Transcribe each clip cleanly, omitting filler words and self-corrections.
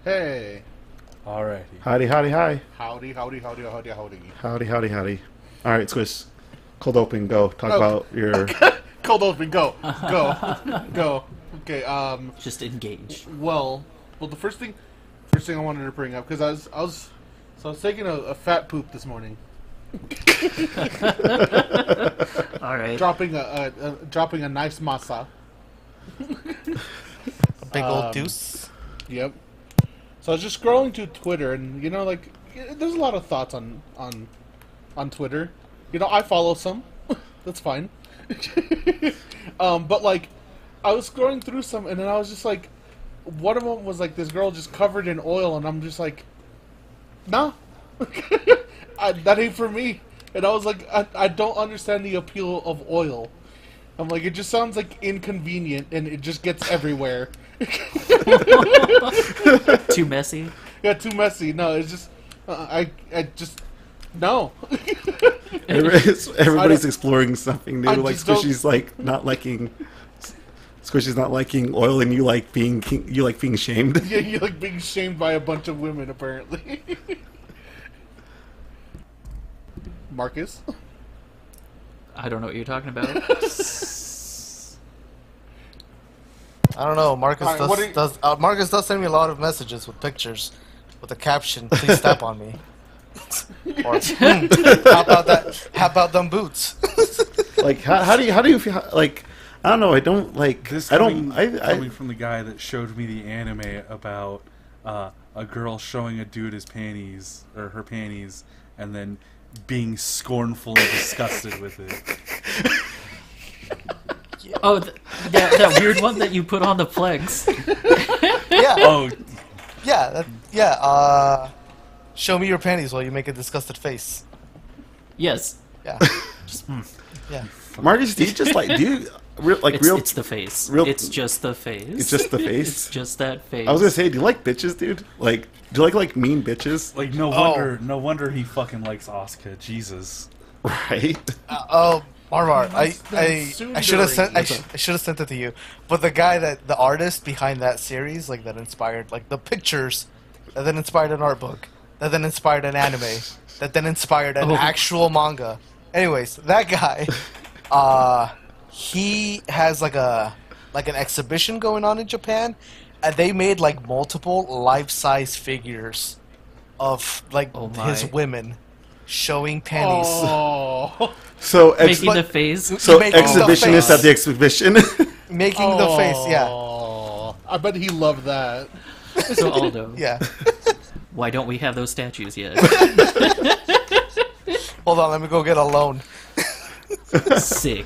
Hey. Alrighty. Howdy, howdy, hi. Howdy, howdy, howdy, howdy, howdy. Howdy, howdy, howdy. All right, Squish. Cold open, go. Talk about your... Cold open, go. Go. Go. Okay, Just engage. well, the first thing I wanted to bring up, because I was taking a fat poop this morning. Alright. Dropping a nice masa. Big old deuce. Yep. So I was just scrolling through Twitter, and like, there's a lot of thoughts on Twitter. I follow some. That's fine. But like, I was scrolling through some, and then I was just like, one of them was like this girl just covered in oil, and I'm just like, nah, that ain't for me. And I was like, I don't understand the appeal of oil. I'm like, it just sounds like inconvenient, and it just gets everywhere. Too messy? Yeah, too messy. No, it's just, I just, no. Everybody's exploring something new. I Like just don't- Squishy's like not liking... Squishy's not liking oil, and you like being shamed. Yeah, you like being shamed by a bunch of women, apparently. Marcus? I don't know what you're talking about. I don't know. Marcus Alright, what are you- Marcus does send me a lot of messages with pictures, with the caption, "Please step on me." Or how about that? How about them boots? Like, how do you feel? Like, I don't know. I don't like. This I coming, don't. coming from the guy that showed me the anime about a girl showing a dude his panties or her panties, and then being scornfully disgusted with it. Oh, that weird one that you put on the plex. Yeah. Oh, Yeah. Show me your panties while you make a disgusted face. Yes. Yeah. Yeah. Marcus, do you just like It's the face. real- It's just the face. It's just the face. It's just that face. I was gonna say, do you like bitches, dude? Like, do you like mean bitches? like no wonder he fucking likes Asuka. Jesus. Right. Marmar, I soon should have during. sent I should have sent it to you. But the artist behind that series, like that inspired like the pictures that then inspired an art book, that then inspired an anime, that then inspired an actual manga. Anyways, that guy, he has like an exhibition going on in Japan, and they made like multiple life-size figures of like his women showing panties. Oh. So making the face. So Making the exhibitionist face. at the exhibition. Making the face, yeah. Oh. I bet he loved that. So Aldo, Yeah. why don't we have those statues yet? Hold on, let me go get a loan. Sick.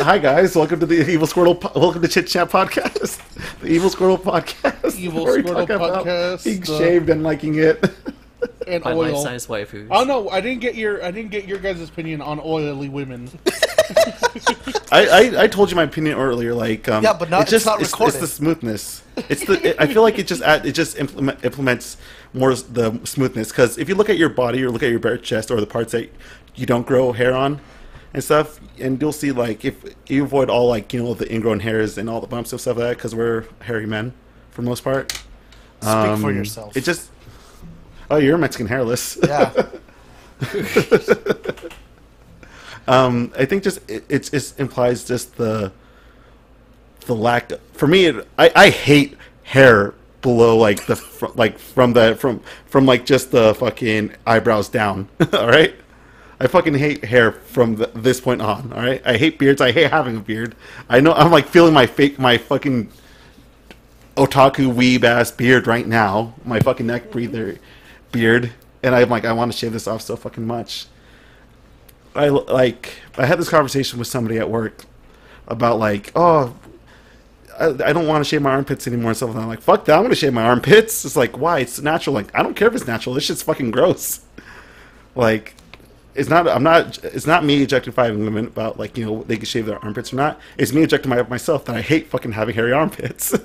Hi guys, welcome to the Evil Squirtle. Welcome to Chit Chat Podcast, the Evil Squirtle Podcast. Evil where we Squirtle talk about Podcast, being shaved and liking it. And My oil. life-size waifus. Oh no, I didn't get your guys' opinion on oily women. I told you my opinion earlier. Like, Yeah, but not- it's not It's recorded. the smoothness. I feel like it just implements more the smoothness. Because if you look at your body or look at your bare chest or the parts that you don't grow hair on and stuff, and you'll see like if you avoid all like the ingrown hairs and all the bumps and stuff like that, because we're hairy men for the most part. Speak for yourself. It just. Oh, you're Mexican hairless. Yeah. I think just it implies just the lack. For me, I hate hair below like from like just the fucking eyebrows down. All right, I fucking hate hair from this point on. All right, I hate beards. I hate having a beard. I know I'm like feeling my fucking otaku weeb ass beard right now. My fucking neck breather beard, and I'm like, I want to shave this off so fucking much. I had this conversation with somebody at work about like, I don't want to shave my armpits anymore and stuff. And I'm like, fuck that, I'm gonna shave my armpits. It's like, why? It's natural. Like, I don't care if it's natural. This shit's fucking gross. Like, it's not me objectifying women about like they can shave their armpits or not. It's me objectifying myself that I hate fucking having hairy armpits.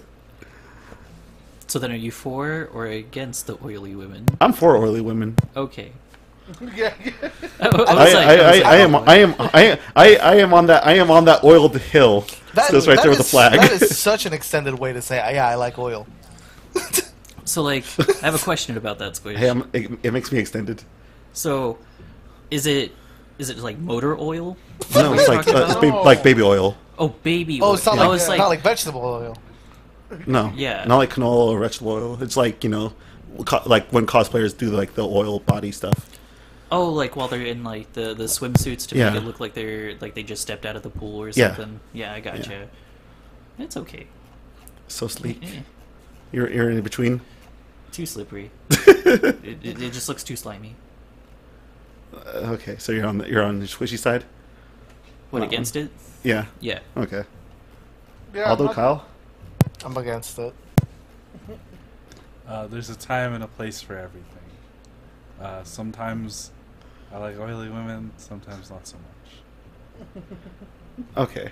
So then, are you for or against the oily women? I'm for oily women. Okay. Yeah. I am on that oiled hill. That's right there with the flag. That is such an extended way to say, yeah, I like oil. So, like, I have a question about that, Squish. Hey, it makes me extended. So, is it like motor oil? No, it's like like baby oil. Oh, baby oil. Oh, it's not I like was not like vegetable oil. No, Yeah. not like canola or vegetable oil. It's like like when cosplayers do like the oil body stuff. Oh, like while they're in like the swimsuits to Yeah. make it look like they just stepped out of the pool or Yeah. something. Yeah, I gotcha. Yeah. It's okay. So sleek. Eh, You're in between. too slippery. it just looks too slimy. Okay, so you're on the squishy side. What, That against it? Yeah. Yeah. Okay. Yeah, Aldo, not- Kyle. I'm against it. There's a time and a place for everything. Sometimes I like oily women, sometimes not so much. Okay.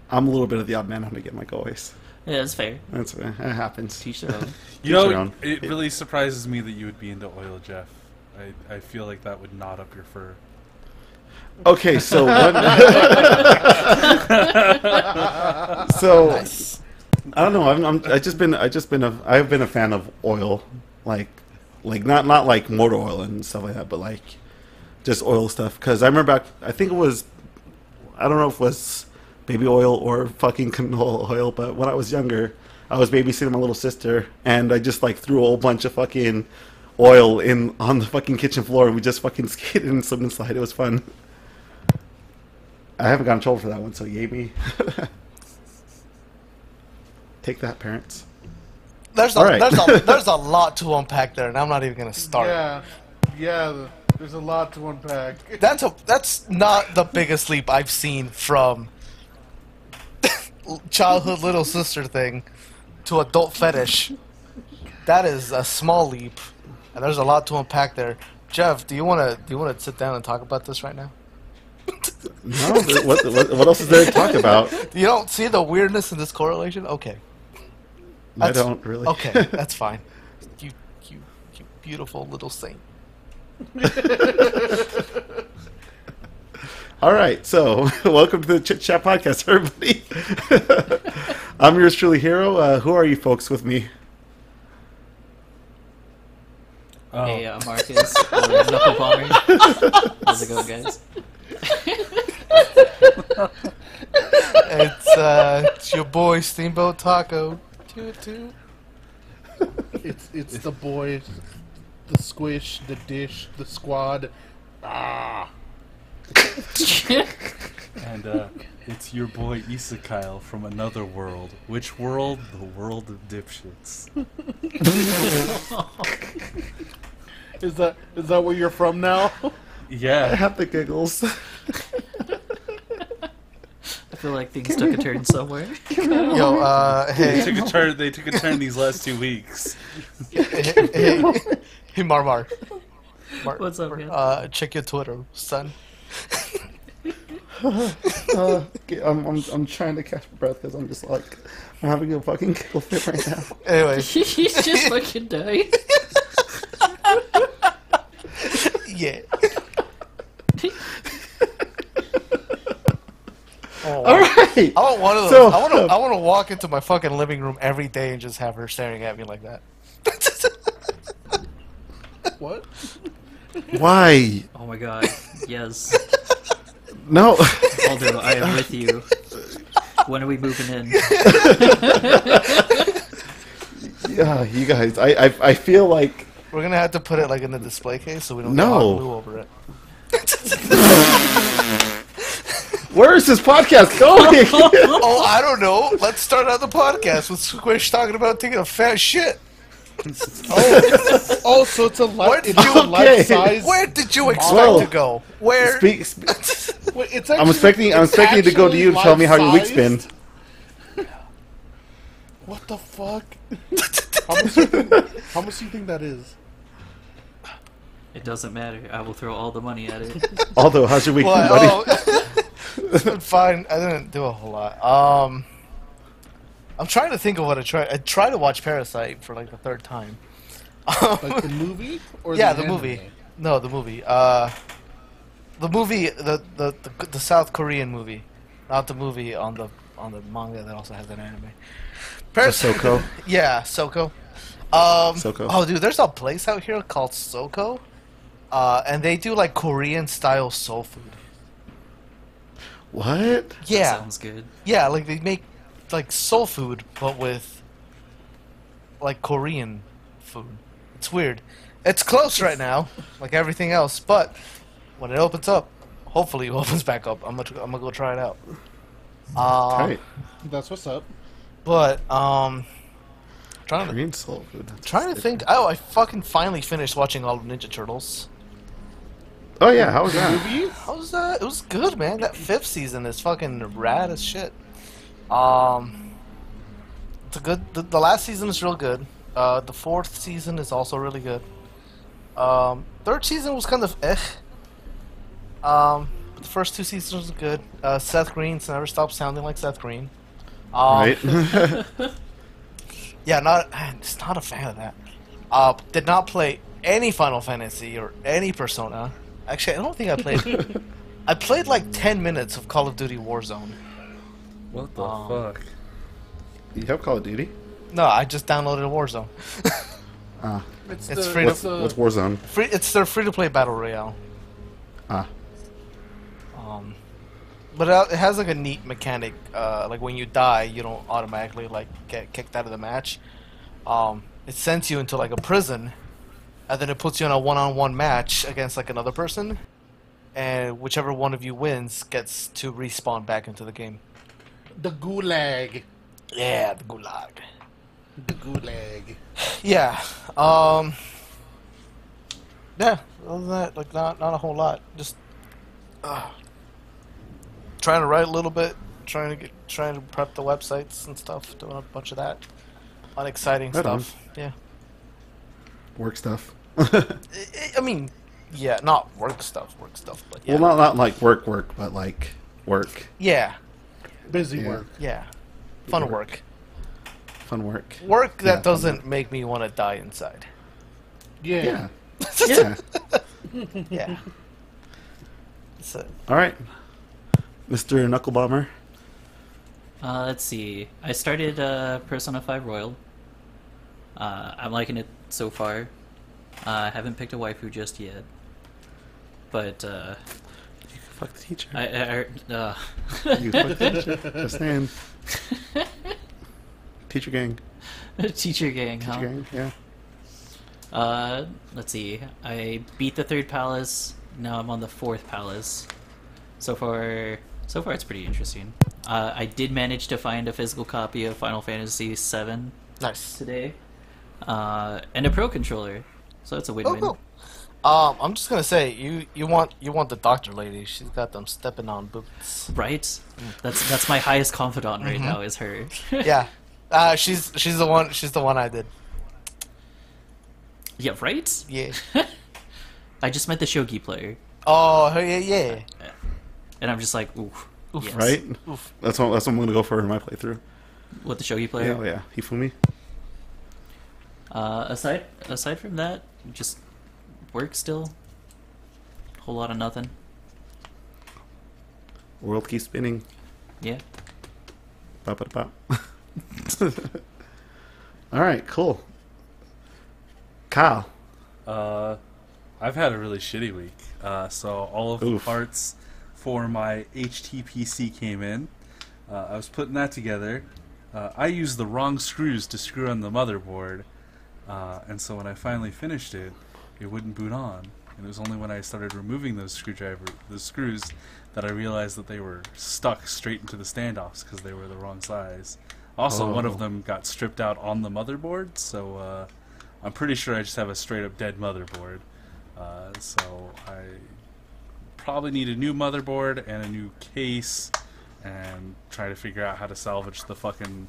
I'm a little bit of the odd man out to get my always. Yeah, that's fair. It happens. Teach their own. You Each their know, own. it really surprises me that you would be into oil, Jeff. I feel like that would knot up your fur. Okay, so so I don't know. I've been a fan of oil, like not like motor oil and stuff like that, but like just oil stuff. Because I remember back, I think it was, I don't know if it was baby oil or fucking canola oil, but when I was younger, I was babysitting my little sister, and I just like threw a whole bunch of fucking oil on the fucking kitchen floor, and we just fucking skated and slipped and slide. It was fun. I haven't gotten in trouble for that one, so yay me. Take that, parents. There's All right. there's a lot to unpack there, and I'm not even gonna start. Yeah. There's a lot to unpack. That's not the biggest leap I've seen from childhood little sister thing to adult fetish. That is a small leap, and there's a lot to unpack there. Jeff, do you wanna sit down and talk about this right now? No, what else is there to talk about? You don't see the weirdness in this correlation? Okay. I That's- don't really. Okay, that's fine. You beautiful little saint. All right, so welcome to the Chit Chat Podcast, everybody. I'm yours truly, Hero. Who are you folks with me? Oh, Hey, Marcus, or Knuckle Bomber. How's it going, guys? It's your boy Steamboat Taco. Toot toot. It's the boys, the squish, the dish, the squad. Ah. and it's your boy Isekyle from another world. Which world? The world of dipshits. Is that where you're from now? I Yeah. have the giggles. I feel like things took a turn somewhere. Yo, They hey, took a turn these last 2 weeks. hey, Mar. What's up, man? Check your Twitter, son. I'm trying to catch my breath because I'm just like I'm having a fucking giggle fit right now. Anyway, He's just fucking dying. yeah. Oh, All right. I want one of those. So, I want to walk into my fucking living room every day and just have her staring at me like that. What? Why? Oh my god. Yes. No. Aldo, I am with you. When are we moving in? Yeah, you guys. I feel like We're gonna have to put it like in the display case so we don't No. get hot glue over it. where is this podcast going? Oh, I don't know. Let's start out the podcast with Squish talking about taking a fat shit. Oh, so it's a Where life. did It's you- a life size. Where did you expect Well, to go? Where? Wait, It's I'm expecting it's you to go to you to tell me how your week's been. life-sized? What the fuck? How much do you think that is? It doesn't matter. I will throw all the money at it. Although, how's your week been, Well, buddy? it's been fine. I didn't do a whole lot. I'm trying to think of what I tried. I tried to watch Parasite for like the third time. Like the movie or Yeah, the the movie. anime? No, the movie. The movie, the South Korean movie, not the movie on the manga that also has an anime. Soko. Yeah, Soko. Soko. Oh, dude, there's a place out here called Soko, and they do like Korean style soul food. What? Yeah, Sounds good. yeah, like they make like soul food, but with like Korean food. It's weird. It's closed right now, like everything else. But when it opens up, hopefully it opens back up. I'm gonna go try it out. Right. That's what's up. But trying to Korean soul food. That's trying to think. Oh, I fucking finally finished watching all of Ninja Turtles. Oh yeah, how was that? Movie? How was that? It was good, man. That 5th season is fucking rad as shit. It's a good. The last season is real good. The 4th season is also really good. 3rd season was kind of but the first 2 seasons were good. Seth Green's never stopped sounding like Seth Green. Right. Yeah, just not a fan of that. Did not play any Final Fantasy or any Persona. Actually, I don't think I played. I played like 10 minutes of Call of Duty Warzone. What the fuck? You have Call of Duty? No, I just downloaded Warzone. Ah. It's free to- What's Warzone? It's their free-to-play battle royale. Ah. But it has like a neat mechanic. Like when you die, you don't automatically like get kicked out of the match. It sends you into like a prison, and then it puts you in a one-on-one match against like another person, and whichever one of you wins gets to respawn back into the game. The Gulag. Yeah, the gulag. The Gulag. Yeah. Yeah. Other than that, like not a whole lot. Just trying to write a little bit, trying to prep the websites and stuff, doing a bunch of that unexciting Right on. stuff. Yeah. Work stuff. I mean, yeah, not work stuff, but yeah. Well, not like work, but like work. Yeah, Busy Yeah. work. yeah. Fun work. Fun work. Work Yeah, that fun doesn't make me want to die inside. Yeah. Yeah. Yeah. Yeah. So, All right, Mr. Knuckle Bomber. Let's see. I started Persona 5 Royal. I'm liking it so far. I haven't picked a waifu just yet. But, You can fuck the teacher. You can fuck the teacher. Just saying. Teacher gang. Teacher gang, huh? Teacher gang. Yeah. Let's see. I beat the 3rd palace. Now I'm on the 4th palace. So far it's pretty interesting. I did manage to find a physical copy of Final Fantasy VII nice. today, and a Pro controller. So it's a Oh, win-win. cool. I'm just gonna say you want the doctor lady. She's got them stepping on boots. Right? That's my highest confidant right now is her. Yeah. She's the one. She's the one I did. Yeah, right? Yeah. I just met the shogi player, Oh, yeah. and I'm just like, ooh, yes. Right. Oof. That's what I'm gonna go for in my playthrough. With the shogi player. Yeah. Oh, yeah. Hifumi. Aside from that, just work still. Whole lot of nothing. World keeps spinning. Yeah. Pop it pop. All right. Cool. Kyle. I've had a really shitty week. So all of the Oof. parts for my HTPC came in. I was putting that together. I used the wrong screws to screw on the motherboard, and so when I finally finished it, it wouldn't boot on. And it was only when I started removing those screws, that I realized that they were stuck straight into the standoffs because they were the wrong size. Also, one of Oh. them got stripped out on the motherboard, so I'm pretty sure I just have a straight up dead motherboard. So I probably need a new motherboard and a new case, and try to figure out how to salvage the fucking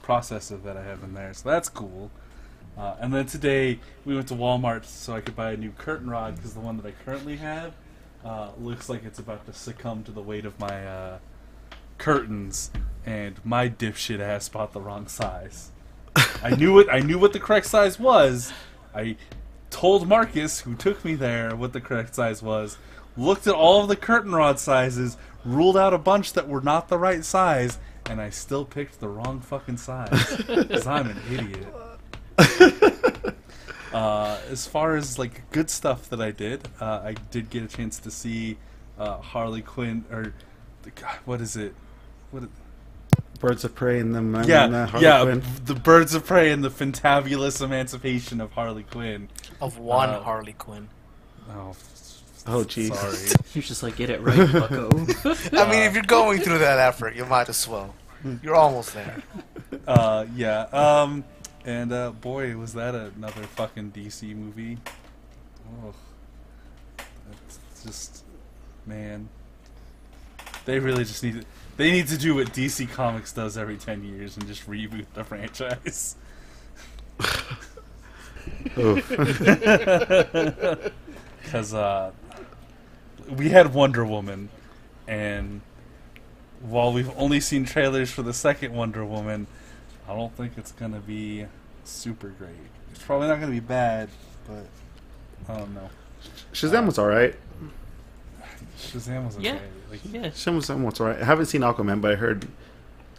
processor that I have in there. So that's cool. And then today we went to Walmart so I could buy a new curtain rod because the one that I currently have looks like it's about to succumb to the weight of my curtains, and my dipshit ass bought the wrong size. I knew what the correct size was. I told Marcus, who took me there, what the correct size was. Looked at all of the curtain rod sizes, ruled out a bunch that were not the right size, and I still picked the wrong fucking side because I'm an idiot. As far as like good stuff that I did get a chance to see Harley Quinn, or God, what is it? Birds of Prey and the yeah, Quinn. the Birds of Prey and the fantabulous emancipation of Harley Quinn. Of one Harley Quinn. Oh, jeez. Sorry. You're just like, get it right, bucko. I mean, if you're going through that effort, you might as well. You're almost there. Yeah. And boy, was that another fucking DC movie. Oh, it's just, man. They really just need to. They need to do what DC Comics does every 10 years and just reboot the franchise. Because we had Wonder Woman, and while we've only seen trailers for the second Wonder Woman, I don't think it's going to be super great. It's probably not going to be bad, but I don't know. Shazam was alright. Shazam was okay. Yeah. Like, Yeah. Shazam was alright. I haven't seen Aquaman, but I heard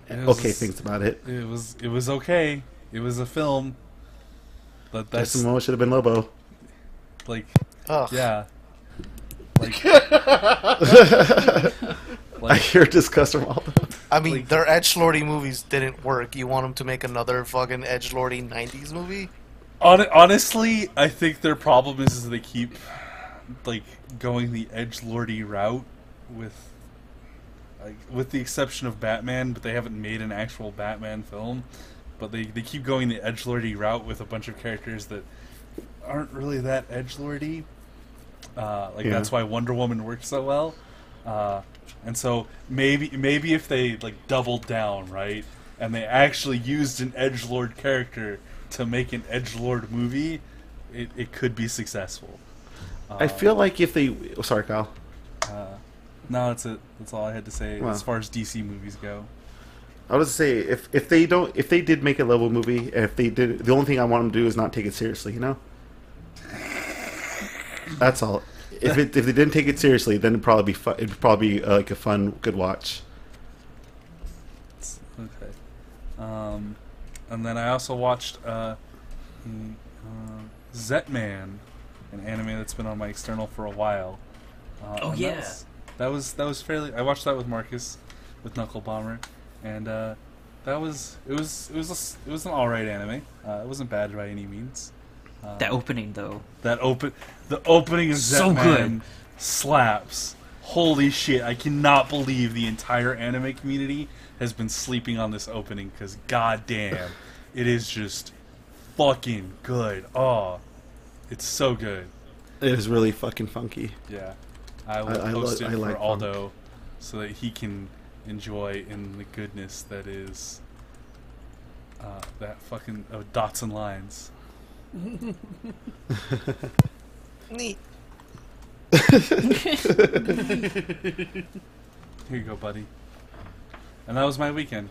okay things about it. It was okay. It was a film, but that's Jason should have been Lobo. like, Ugh. yeah. Like, I hear disgust from all the... I mean, Like- their edgelordy movies didn't work. You want them to make another fucking edgelordy 90s movie? honestly, I think their problem is they keep like going the edgelordy route with, like, with the exception of Batman, but they haven't made an actual Batman film. But they keep going the edgelordy route with a bunch of characters that aren't really that edgelordy. That's why Wonder Woman works so well. And so maybe if they like doubled down, right, and they actually used an edgelord character to make an edgelord movie, it could be successful. I feel like if they... Oh, sorry, Kyle. No, that's it. That's all I had to say Wow. as far as DC movies go. I was to say, if they did make a level movie, if they did, the only thing I want them to do is not take it seriously, you know? That's all. If they didn't take it seriously, then it'd probably be fun. It'd probably be like a fun, good watch. Okay. And then I also watched Zetman, an anime that's been on my external for a while. Oh, and yeah. That was fairly. I watched that with Marcus, with Knuckle Bomber, and it was an alright anime. It wasn't bad by any means. That opening, though. The opening of So Zetman good. slaps. Holy shit! I cannot believe the entire anime community has been sleeping on this opening because goddamn, it is just fucking good. Oh, it's so good. It is really fucking funky. Yeah, I will I post it like for Aldo so that he can enjoy in the goodness that is that fucking dots and lines. Neat. Here you go, buddy. And that was my weekend.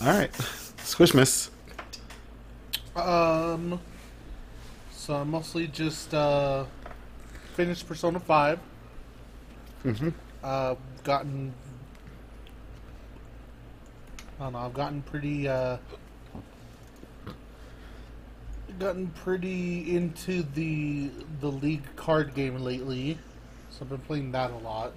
All right, Squishmas. So I mostly just finished Persona 5. Mm-hmm. Gotten, I don't know, I've gotten pretty into the League card game lately, so I've been playing that a lot.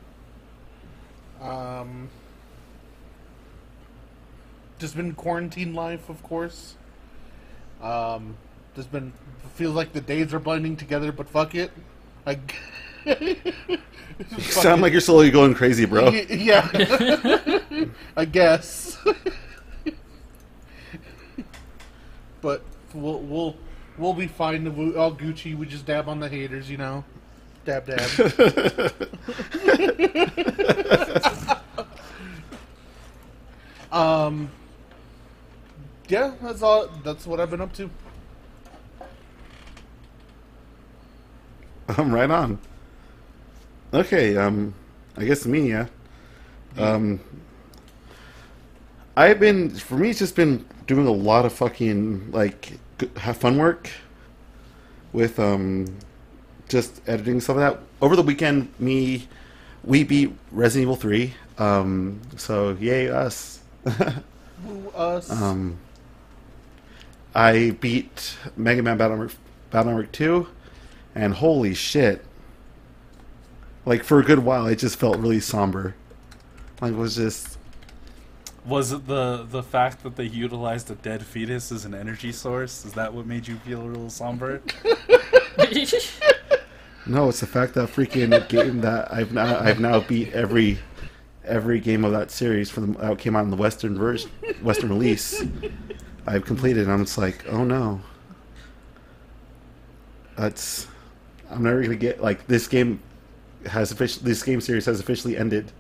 Just been quarantine life, of course. Just been, feels like the days are blending together, but fuck it. Sound like you're slowly going crazy, bro. Yeah, I guess. But we'll be fine. All Gucci. We just dab on the haters, you know. Dab dab. Yeah, that's all. That's what I've been up to. Right on. Okay, I guess me, yeah. For me, it's just been doing a lot of fucking, like, have fun work with, just editing some of that. Over the weekend, we beat Resident Evil 3. So yay us. Woo us. I beat Mega Man Battle Network 2, and holy shit! Like for a good while, it just felt really somber. Like it was just Was it the fact that they utilized a dead fetus as an energy source? Is that what made you feel a little somber? no. It's the fact that freaking game that I've now beat every game of that series from that came out in the Western release. I've completed, and I'm just like, oh no. I'm never gonna get like this game series has officially ended.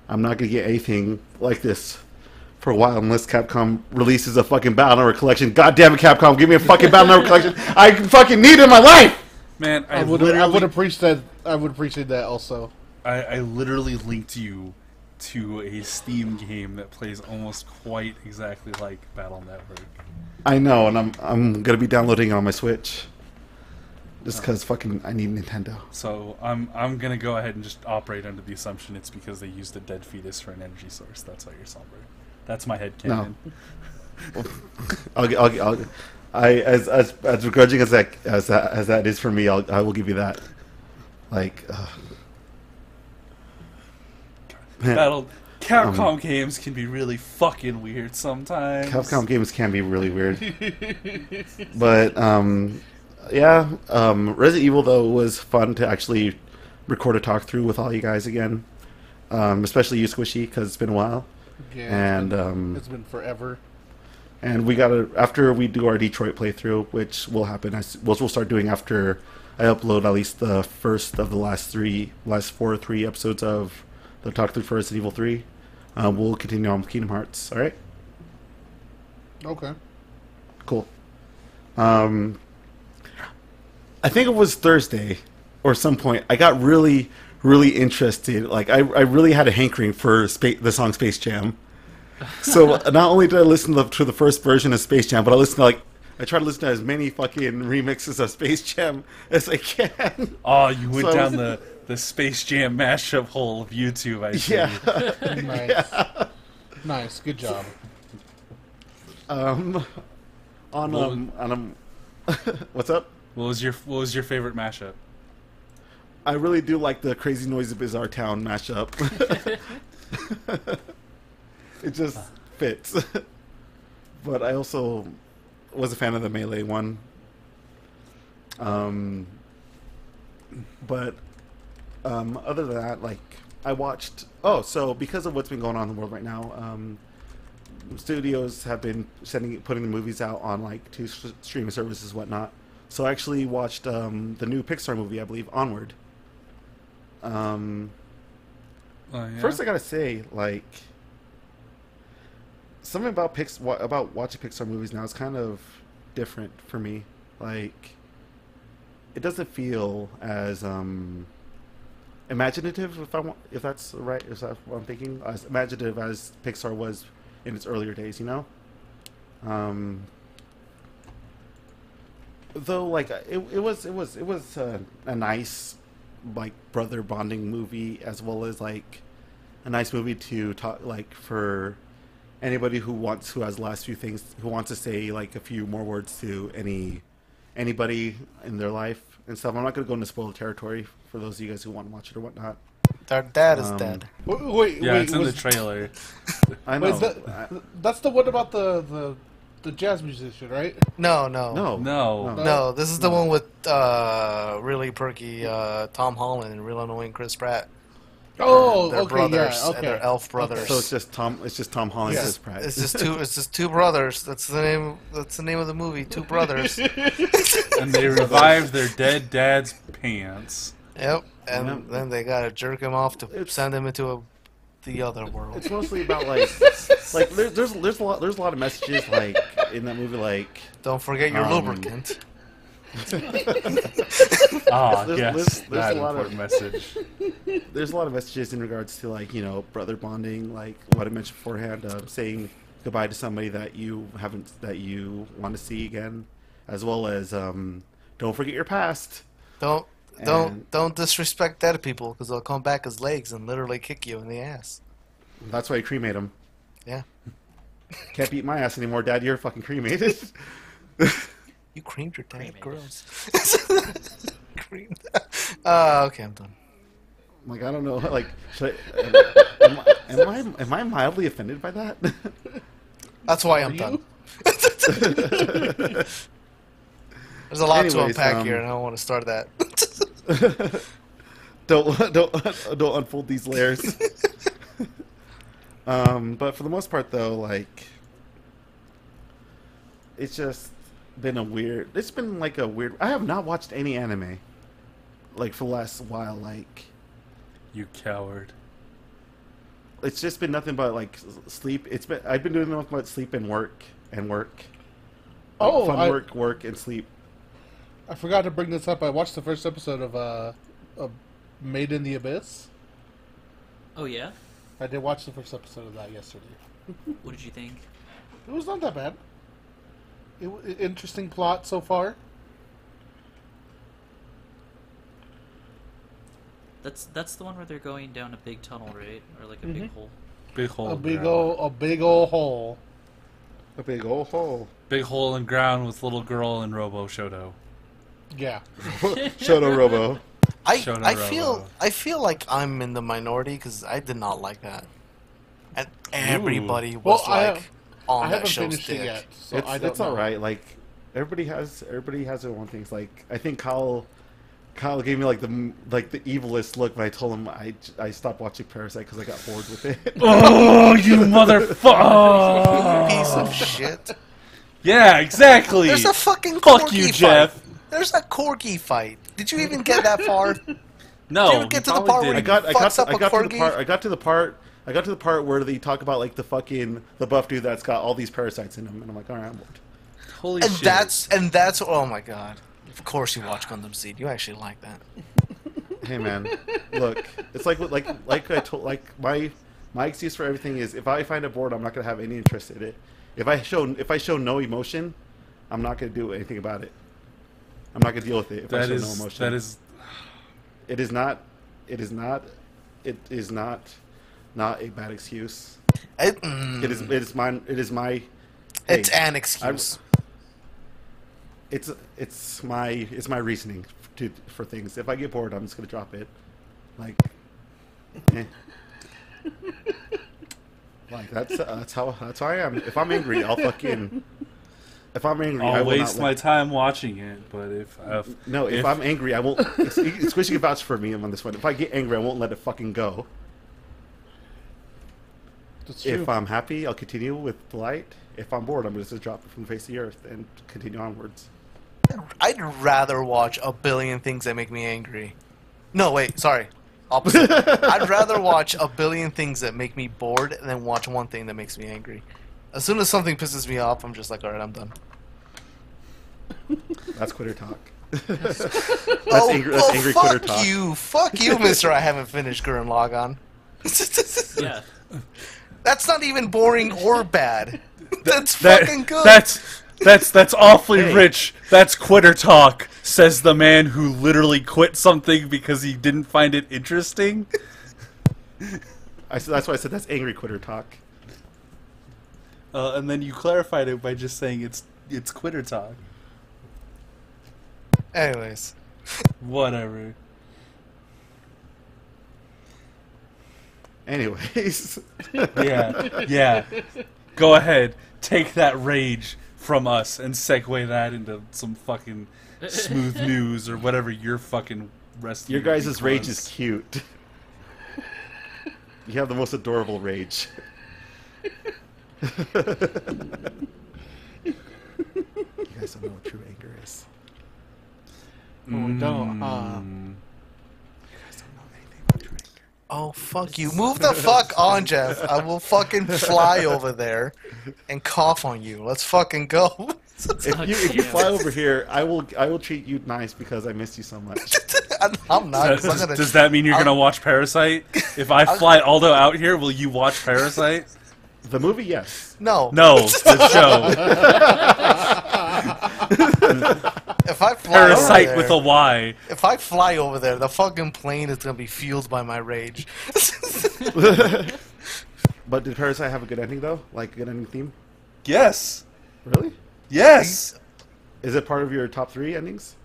I'm not gonna get anything like this for a while unless Capcom releases a fucking Battle Network collection. God damn it, Capcom, give me a fucking Battle Network collection. I fucking need it in my life. Man, I would appreciate that also. I literally linked you to a Steam game that plays almost quite exactly like Battle Network. I know, and I'm gonna be downloading it on my Switch. Just because fucking I need Nintendo. So I'm gonna go ahead and just operate under the assumption it's because they used a dead fetus for an energy source. That's why you're somber. That's my headcanon. No. As begrudging as that is for me, I will give you that. Like, Capcom games can be really fucking weird sometimes. Capcom games can be really weird. But yeah, Resident Evil though was fun to actually record a talk through with all you guys again, especially you, Squishy, because it's been a while. Yeah, and it's been forever. And we gotta, after we do our Detroit playthrough, which will happen, we'll start doing after I upload at least the first of the last 3 episodes of the talk through for Resident Evil 3. We'll continue on with Kingdom Hearts. All right. Okay. Cool. I think it was Thursday or some point. I got really, really interested. Like I really had a hankering for the song Space Jam. So not only did I listen to the first version of Space Jam, but I try to listen to as many fucking remixes of Space Jam as I can. Oh, you went down the Space Jam mashup hole of YouTube, I see. Yeah. Nice. Yeah. Nice. Good job. What's up? What was your favorite mashup? I really do like the Crazy Noise of Bizarre Town mashup. It just fits. But I also was a fan of the Melee one. But other than that, like I watched. Oh, so because of what's been going on in the world right now, studios have been putting the movies out on like 2 streaming services, and whatnot. So I actually watched the new Pixar movie, I believe, Onward. Yeah? First, I gotta say, like, something about watching Pixar movies now is kind of different for me. Like, it doesn't feel as imaginative, if that's right, is that what I'm thinking? As imaginative as Pixar was in its earlier days, you know. Though, like, it was a nice, like, brother bonding movie, as well as like a nice movie to talk, like, for anybody who has the last few things, who wants to say like a few more words to anybody in their life and stuff. I'm not going to go into spoiler territory for those of you guys who want to watch it or whatnot. Their dad is dead. Wait, it's in the trailer. I know. Wait, that's the one about the jazz musician, right? No. No. This is the one with really perky Tom Holland and real annoying Chris Pratt. Oh, They're okay, brothers, yeah, okay. and they're elf brothers. So it's just Tom Holland and Chris Pratt. It's just two brothers. That's the name. That's the name of the movie. Two brothers. And they revived their dead dad's pants. Yep. And then they gotta jerk him off to send him into the other world. It's mostly about like there's a lot of messages like in that movie, like Don't forget your lubricant. Yes, there's that a lot important message. There's a lot of messages in regards to, like, you know, brother bonding, like what I mentioned beforehand, saying goodbye to somebody that you want to see again, as well as don't forget your past. Don't disrespect dead people, because they'll come back as legs and literally kick you in the ass. That's why I cremate him. Yeah. Can't beat my ass anymore, Dad. You're fucking cremated. You creamed your dad. Cremated. Gross. Creamed. Okay, I'm done. Like, I don't know. Like, should I, am I mildly offended by that? That's why I'm Are done. you? There's a lot to Anyways, unpack here, and I don't want to start that. don't unfold these layers. But for the most part, though, like, it's just been a weird. It's been like a weird. I have not watched any anime, like, for the last while. Like, You coward. it's just been nothing but like sleep. I've been doing nothing but sleep and work and work. Like, Oh, fun I- work and sleep. I forgot to bring this up. I watched the first episode of Made in the Abyss. Oh yeah. I did watch the first episode of that yesterday. What did you think? It was not that bad. Interesting plot so far. That's the one where they're going down a big tunnel, right? Or like a big hole. Big hole. A in big ground. ol' hole. A big old hole. Big hole in ground with little girl and Robo Shoto. Yeah. Shoto Robo. I feel like I'm in the minority because I did not like that, and everybody was Well, I on I that haven't show's finished dick. it yet, so I don't It's know. all right. Like, everybody has their own things. Like, I think Kyle gave me like the evilest look when I told him I stopped watching Parasite because I got bored with it. Oh, you motherfucker! Piece of shit. Yeah, exactly. There's a fucking Fuck corgi you, fight. Jeff. There's a corgi fight. Did you even get that far? No, Did you ever get to the probably part where didn't. I got to the part where they talk about like the buff dude that's got all these parasites in him, and I'm like, all right, I'm bored. Holy And shit. that's oh my god. Of course you watch Gundam Seed. You actually like that. Hey man, look, it's like I told, like my excuse for everything is if I find it bored, I'm not gonna have any interest in it. If I show no emotion, I'm not gonna do anything about it. I'm not gonna deal with it if I show no emotion. that is It is not a bad excuse. It is my. It's hey, an excuse. It's my reasoning for things. If I get bored, I'm just gonna drop it. Like, like that's how I am. If I'm angry, I'll fucking. If I'm angry, I I'll will waste not my let, time watching it, but if I'm angry, I won't. Squishy can vouch for me on this one. If I get angry, I won't let it fucking go. That's true. If I'm happy, I'll continue with delight. If I'm bored, I'm just gonna drop it from the face of the earth and continue onwards. I'd rather watch a billion things that make me angry. No, wait, sorry. Opposite. I'd rather watch a billion things that make me bored than watch one thing that makes me angry. As soon as something pisses me off, I'm just like, alright, I'm done. That's quitter talk. That's angry fuck quitter talk. Fuck you, mister, I haven't finished Gurren Lagann. Yeah. That's not even boring or bad. That's that, fucking good. that's awfully Hey. rich. That's quitter talk, says the man who literally quit something because he didn't find it interesting. That's why I said that's angry quitter talk. And then you clarified it by just saying it's quitter talk. Anyways. Whatever. Anyways, Yeah. Go ahead. Take that rage from us and segue that into some fucking smooth news or whatever your fucking rest of your week guys' rage was. is cute. You have the most adorable rage. You guys don't know what true anger is. Oh, we don't. You guys don't know anything about true anger. Oh, fuck you. Move the fuck on, Jeff. I will fucking fly over there and cough on you. Let's fucking go. If you fly over here, I will treat you nice because I miss you so much. I'm not. 'cause I'm Does, gonna, does that mean you're gonna watch Parasite? If I fly Aldo out here, will you watch Parasite? The movie, yes. no. No, the show. If I fly Parasite over with there, a Y. if I fly over there, the fucking plane is gonna be fueled by my rage. But did Parasite have a good ending though? Like a good ending theme? Yes. Really? Yes. Is it part of your top 3 endings?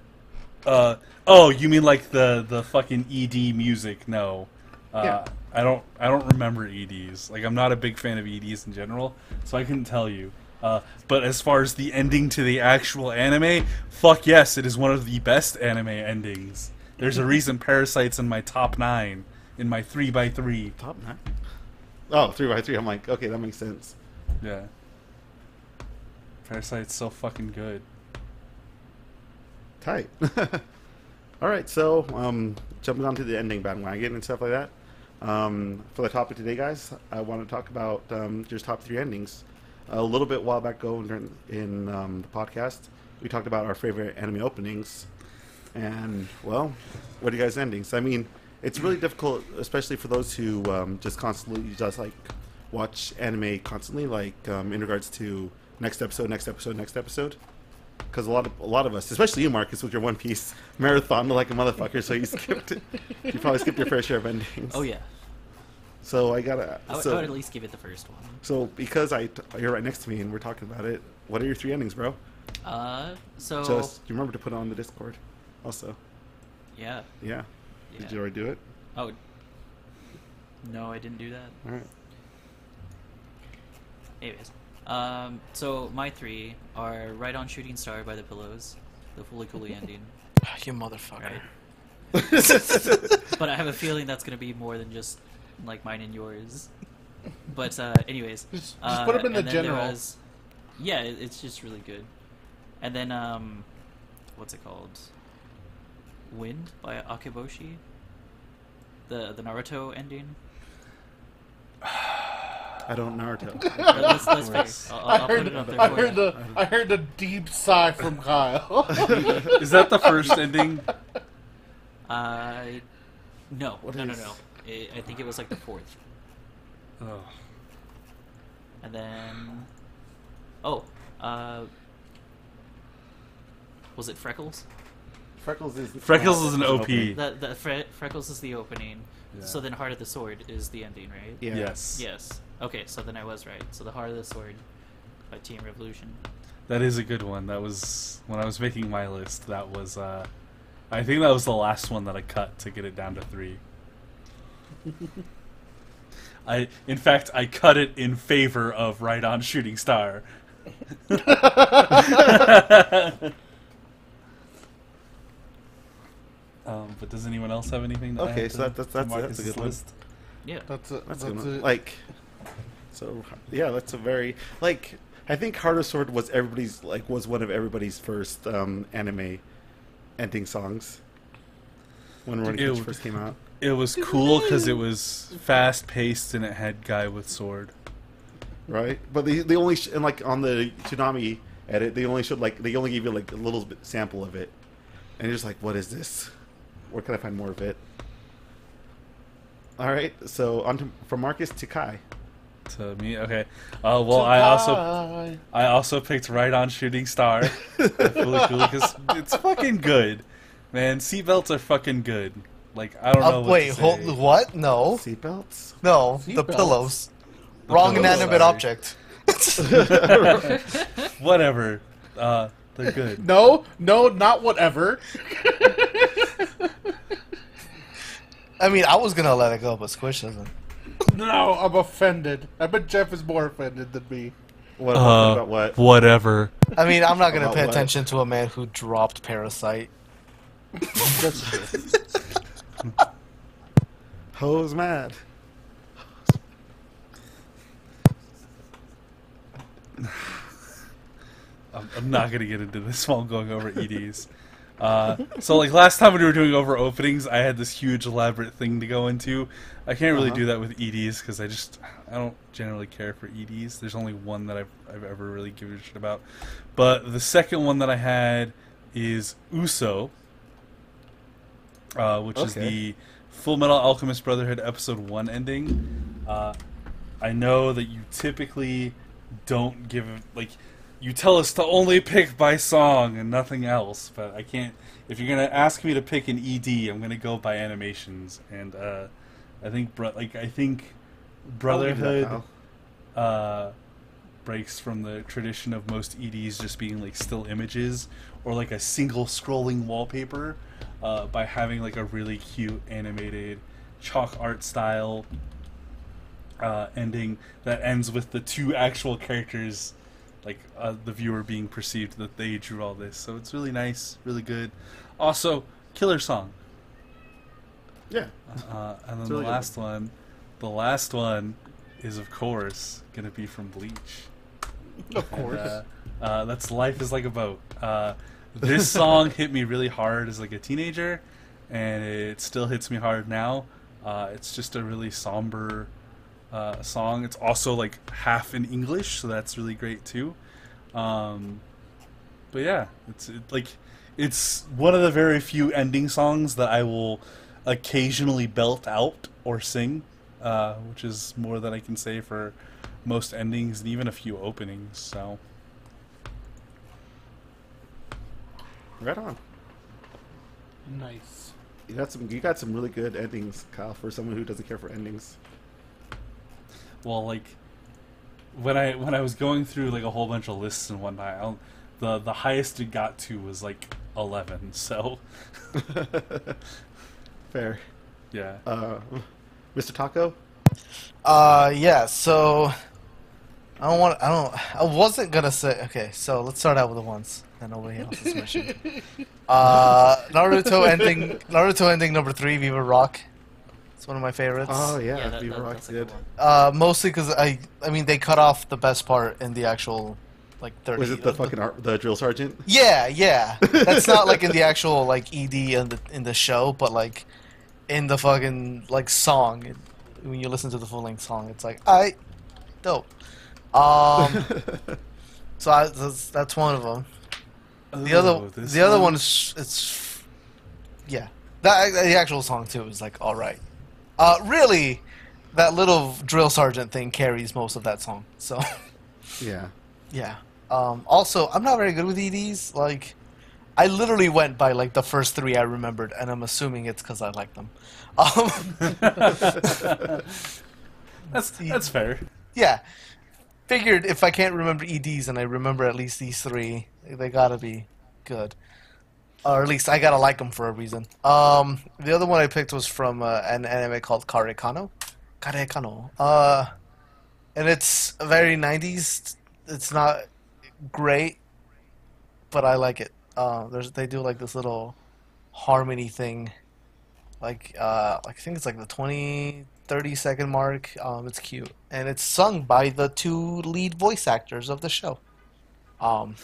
Oh, you mean like the fucking ED music? No. Yeah. I don't remember EDs. Like, I'm not a big fan of EDs in general, so I couldn't tell you. But as far as the ending to the actual anime, fuck yes, it is one of the best anime endings. There's a reason Parasite's in my top 9, in my 3x3. Top 9? Oh, 3x3. I'm like, okay, that makes sense. Yeah. Parasite's so fucking good. Tight. All right, so jumping on to the ending bandwagon and stuff like that. For the topic today, guys, I want to talk about just top 3 endings. A little bit while back ago in the podcast, we talked about our favorite anime openings. And, well, what are you guys' endings? I mean, it's really difficult, especially for those who just constantly like watch anime constantly, like in regards to next episode. Because a lot of us, especially you, Marcus, with your One Piece marathon like a motherfucker, so you skipped it. You probably skipped your fair share of endings. Oh yeah. So I gotta. I would at least give it the first one. So because you're right next to me and we're talking about it, what are your 3 endings, bro? So. Just you remember to put it on the Discord, also. Yeah. Yeah. Yeah. Did you already do it? Oh. No, I didn't do that. All right. Anyways, so my 3 are Right on Shooting Star by the Pillows, the Fully Cooley ending. You motherfucker. Right? But I have a feeling that's gonna be more than just like mine and yours. But anyways, Just put them in the and then there general. was- yeah, it's just really good. And then what's it called? Wind by Akeboshi. The Naruto ending. I don't Naruto. That's fair. I'll put it up there for you. I heard a deep sigh from Kyle. Is that the first ending? No. What No. is- I think it was like the 4th. Oh. And then... was it Freckles? Freckles is an OP. Freckles is the opening. Yeah. So then Heart of the Sword is the ending, right? Yeah. Yes. Yes. Okay, so then I was right. So the Heart of the Sword by Team Revolution. That is a good one. That was when I was making my list. That was I think that was the last one that I cut to get it down to 3. In fact, I cut it in favor of Right on Shooting Star. But does anyone else have anything to Okay, add so to that's a Marcus's good one. list? Yeah. That's a good That's one. it. Like, so yeah, that's a very like. I think Heart of Sword was was one of everybody's first anime ending songs when Running Kids first came out. It was cool because it was fast paced and it had guy with sword. Right, but they only and like on the Tsunami edit, they only gave you like a little bit sample of it, and you're just like, what is this? Where can I find more of it? All right, so from Marcus to Kai. To me, okay. Well, I also picked Right on Shooting Star. Really cool because it's fucking good, man. Seatbelts are fucking good. Like I don't know. Wait, what to say. what? No. Seatbelts? No, the Seatbelts. pillows. Wrong pillows, inanimate sorry. object. Whatever. They're good. No, not whatever. I mean, I was gonna let it go, but Squish doesn't. No, I'm offended. I bet Jeff is more offended than me. What about what? Whatever. I mean, I'm not gonna About pay what? attention to a man who dropped Parasite. That's true. Hoes mad. I'm not gonna get into this while going over EDs. So like last time when we were doing over openings, I had this huge elaborate thing to go into. I can't really do that with EDs because I don't generally care for EDs. There's only one that I've ever really given a shit about. But the second one that I had is Uso, which is the Full Metal Alchemist Brotherhood Episode 1 ending. I know that you typically don't give you tell us to only pick by song and nothing else, but I can't. If you're gonna ask me to pick an ED, I'm gonna go by animations, and I think Brotherhood. breaks from the tradition of most EDs just being like still images or like a single scrolling wallpaper, by having like a really cute animated chalk art style ending that ends with the two actual characters, like the viewer being perceived that they drew all this. So it's really nice, really good. Also, killer song. Yeah. And then really the last one is of course gonna be from Bleach. Of course. That's Life is Like a Boat. This song hit me really hard as like a teenager, and it still hits me hard now. It's just a really somber song. It's also like half in English, so that's really great too. But yeah, it's one of the very few ending songs that I will occasionally belt out or sing, which is more than I can say for most endings and even a few openings. So Right on. Nice. You got some really good endings, Kyle, for someone who doesn't care for endings. well, like when I was going through like a whole bunch of lists and whatnot, the highest it got to was like 11. So Fair. yeah. Mr. Taco? Yeah, so I wasn't gonna say. Okay, so let's start out with the ones that nobody else has mentioned. Naruto ending number 3, Viva Rock. It's one of my favorites. Oh yeah, Yeah, Viva Rock's that's a good. one. Mostly because I mean they cut off the best part in the actual like 30. Was it the fucking the drill sergeant? Yeah. That's not like in the actual like ED in the show, but like in the fucking like song. When you listen to the full length song, it's like dope. So that's one of them. The other one is it's yeah. The actual song too is like all right. Really, that little drill sergeant thing carries most of that song. So Yeah. yeah. Also, I'm not very good with EDs. Like, I literally went by like the first 3 I remembered, and I'm assuming it's because I like them. That's fair. Yeah. Figured if I can't remember EDs and I remember at least these 3, they gotta be good. Or at least I gotta like them for a reason. The other one I picked was from an anime called Karekano. And it's very 90s. It's not great, but I like it. They do like this little harmony thing. Like I think it's like the 20-30 second mark. It's cute, and it's sung by the 2 lead voice actors of the show. Oh,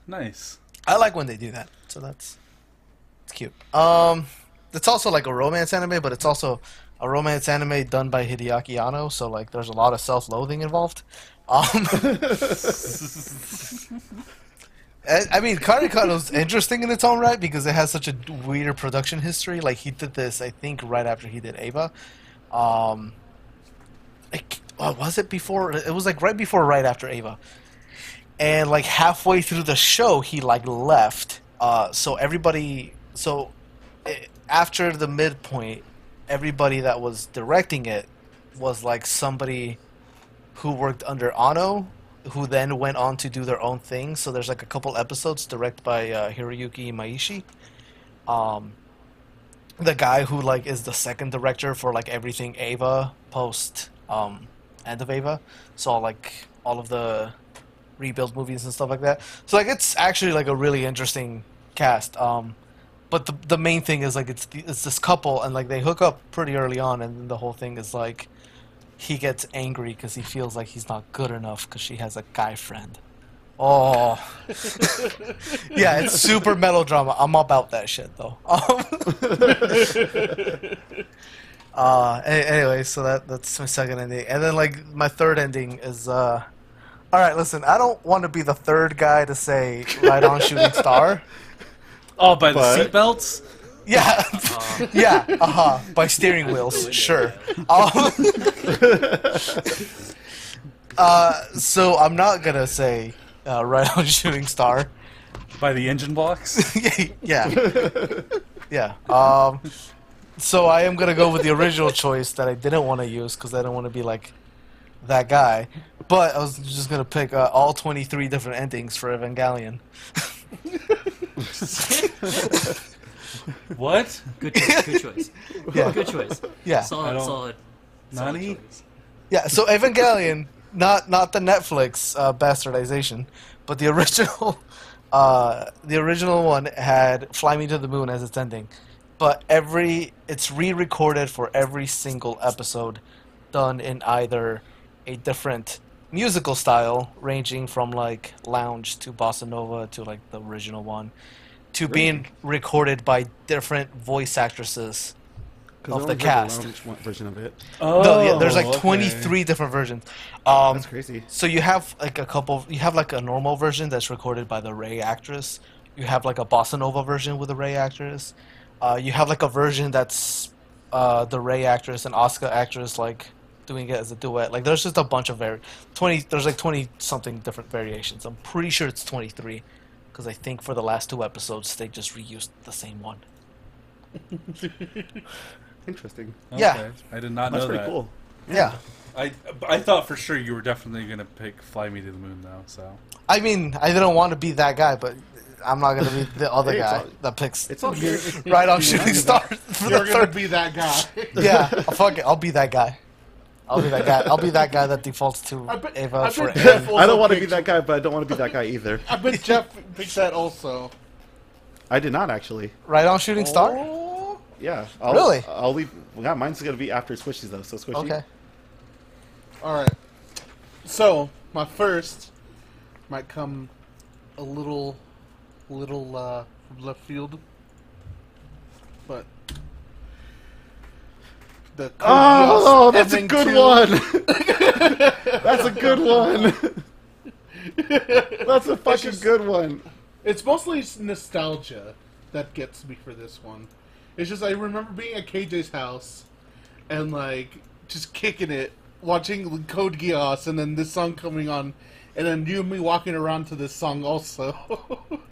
nice. I like when they do that, so it's cute. It's also like a romance anime, but it's also a romance anime done by Hideaki Anno, so like there's a lot of self-loathing involved. I mean, Karekano's interesting in its own right because it has such a weird production history. Like, he did this, I think, right after he did Eva. Was it before? It was, like, right before or right after Eva. And, like, halfway through the show, he, like, left. After the midpoint, everybody that was directing it was, like, somebody who worked under Anno, who then went on to do their own thing. So there's like a couple episodes directed by Hiroyuki Imaishi, the guy who like is the second director for like everything Eva post end of Eva. So like all of the rebuild movies and stuff like that. So like it's actually like a really interesting cast. But the main thing is like it's this couple and like they hook up pretty early on, and then the whole thing is like he gets angry because he feels like he's not good enough because she has a guy friend. Oh, yeah, it's super melodrama. I'm about that shit though. Anyway, so that's my second ending, and then like my third ending is all right. Listen, I don't want to be the third guy to say "Right On Shooting Star." Oh, by the seatbelts? Yeah, by steering wheels, sure. So I'm not gonna say Right On Shooting Star. By the engine blocks? Yeah. So I am gonna go with the original choice that I didn't want to use because I don't want to be like that guy. But I was just gonna pick all 23 different endings for Evangelion. What? Good choice. Good choice. Yeah. Good choice. Yeah. Solid. Solid. Solid Nani? choice. Yeah, so Evangelion, not the Netflix bastardization, but the original one had "Fly Me to the Moon" as its ending, but it's re-recorded for every single episode, done in either a different musical style, ranging from like lounge to bossa nova to like the original one, to being recorded by different voice actresses of the cast. Version of it. Oh, No, yeah, there's like okay. 23 different versions. That's crazy. So you have like you have like a normal version that's recorded by the Ray actress. You have like a bossa nova version with the Ray actress. You have like a version that's the Ray actress and Oscar actress like doing it as a duet. Like there's just a bunch of there's like 20 something different variations. I'm pretty sure it's 23 because I think for the last 2 episodes they just reused the same one. Interesting. Okay. Yeah. I did not That's know pretty that. cool. Yeah. I thought for sure you were definitely gonna pick "Fly Me to the Moon" though. So I mean, I didn't want to be that guy, but I'm not gonna be the other Hey, it's guy all- that picks It's all good. right on shooting stars for You're the gonna third. be that guy. Yeah, fuck it. I'll be that guy. I'll be that guy. I'll be that guy that defaults to I bet Ava for. Jeff I don't also want to be picked- that guy, but I don't want to be that guy either. I bet Jeff picked that also. I did not actually. Right on shooting star. Oh. Yeah. Really? I'll leave. Yeah, mine's gonna be after Squishies though. So Squishy. Okay. All right. So my first might come a little from left field, but the Code Oh, Geass that's a ending good 2 one. That's a good one. That's a fucking just- good one. It's mostly nostalgia that gets me for this one. It's just I remember being at KJ's house and like just kicking it, watching Code Geass, and then this song coming on, and then you and me walking around to this song also.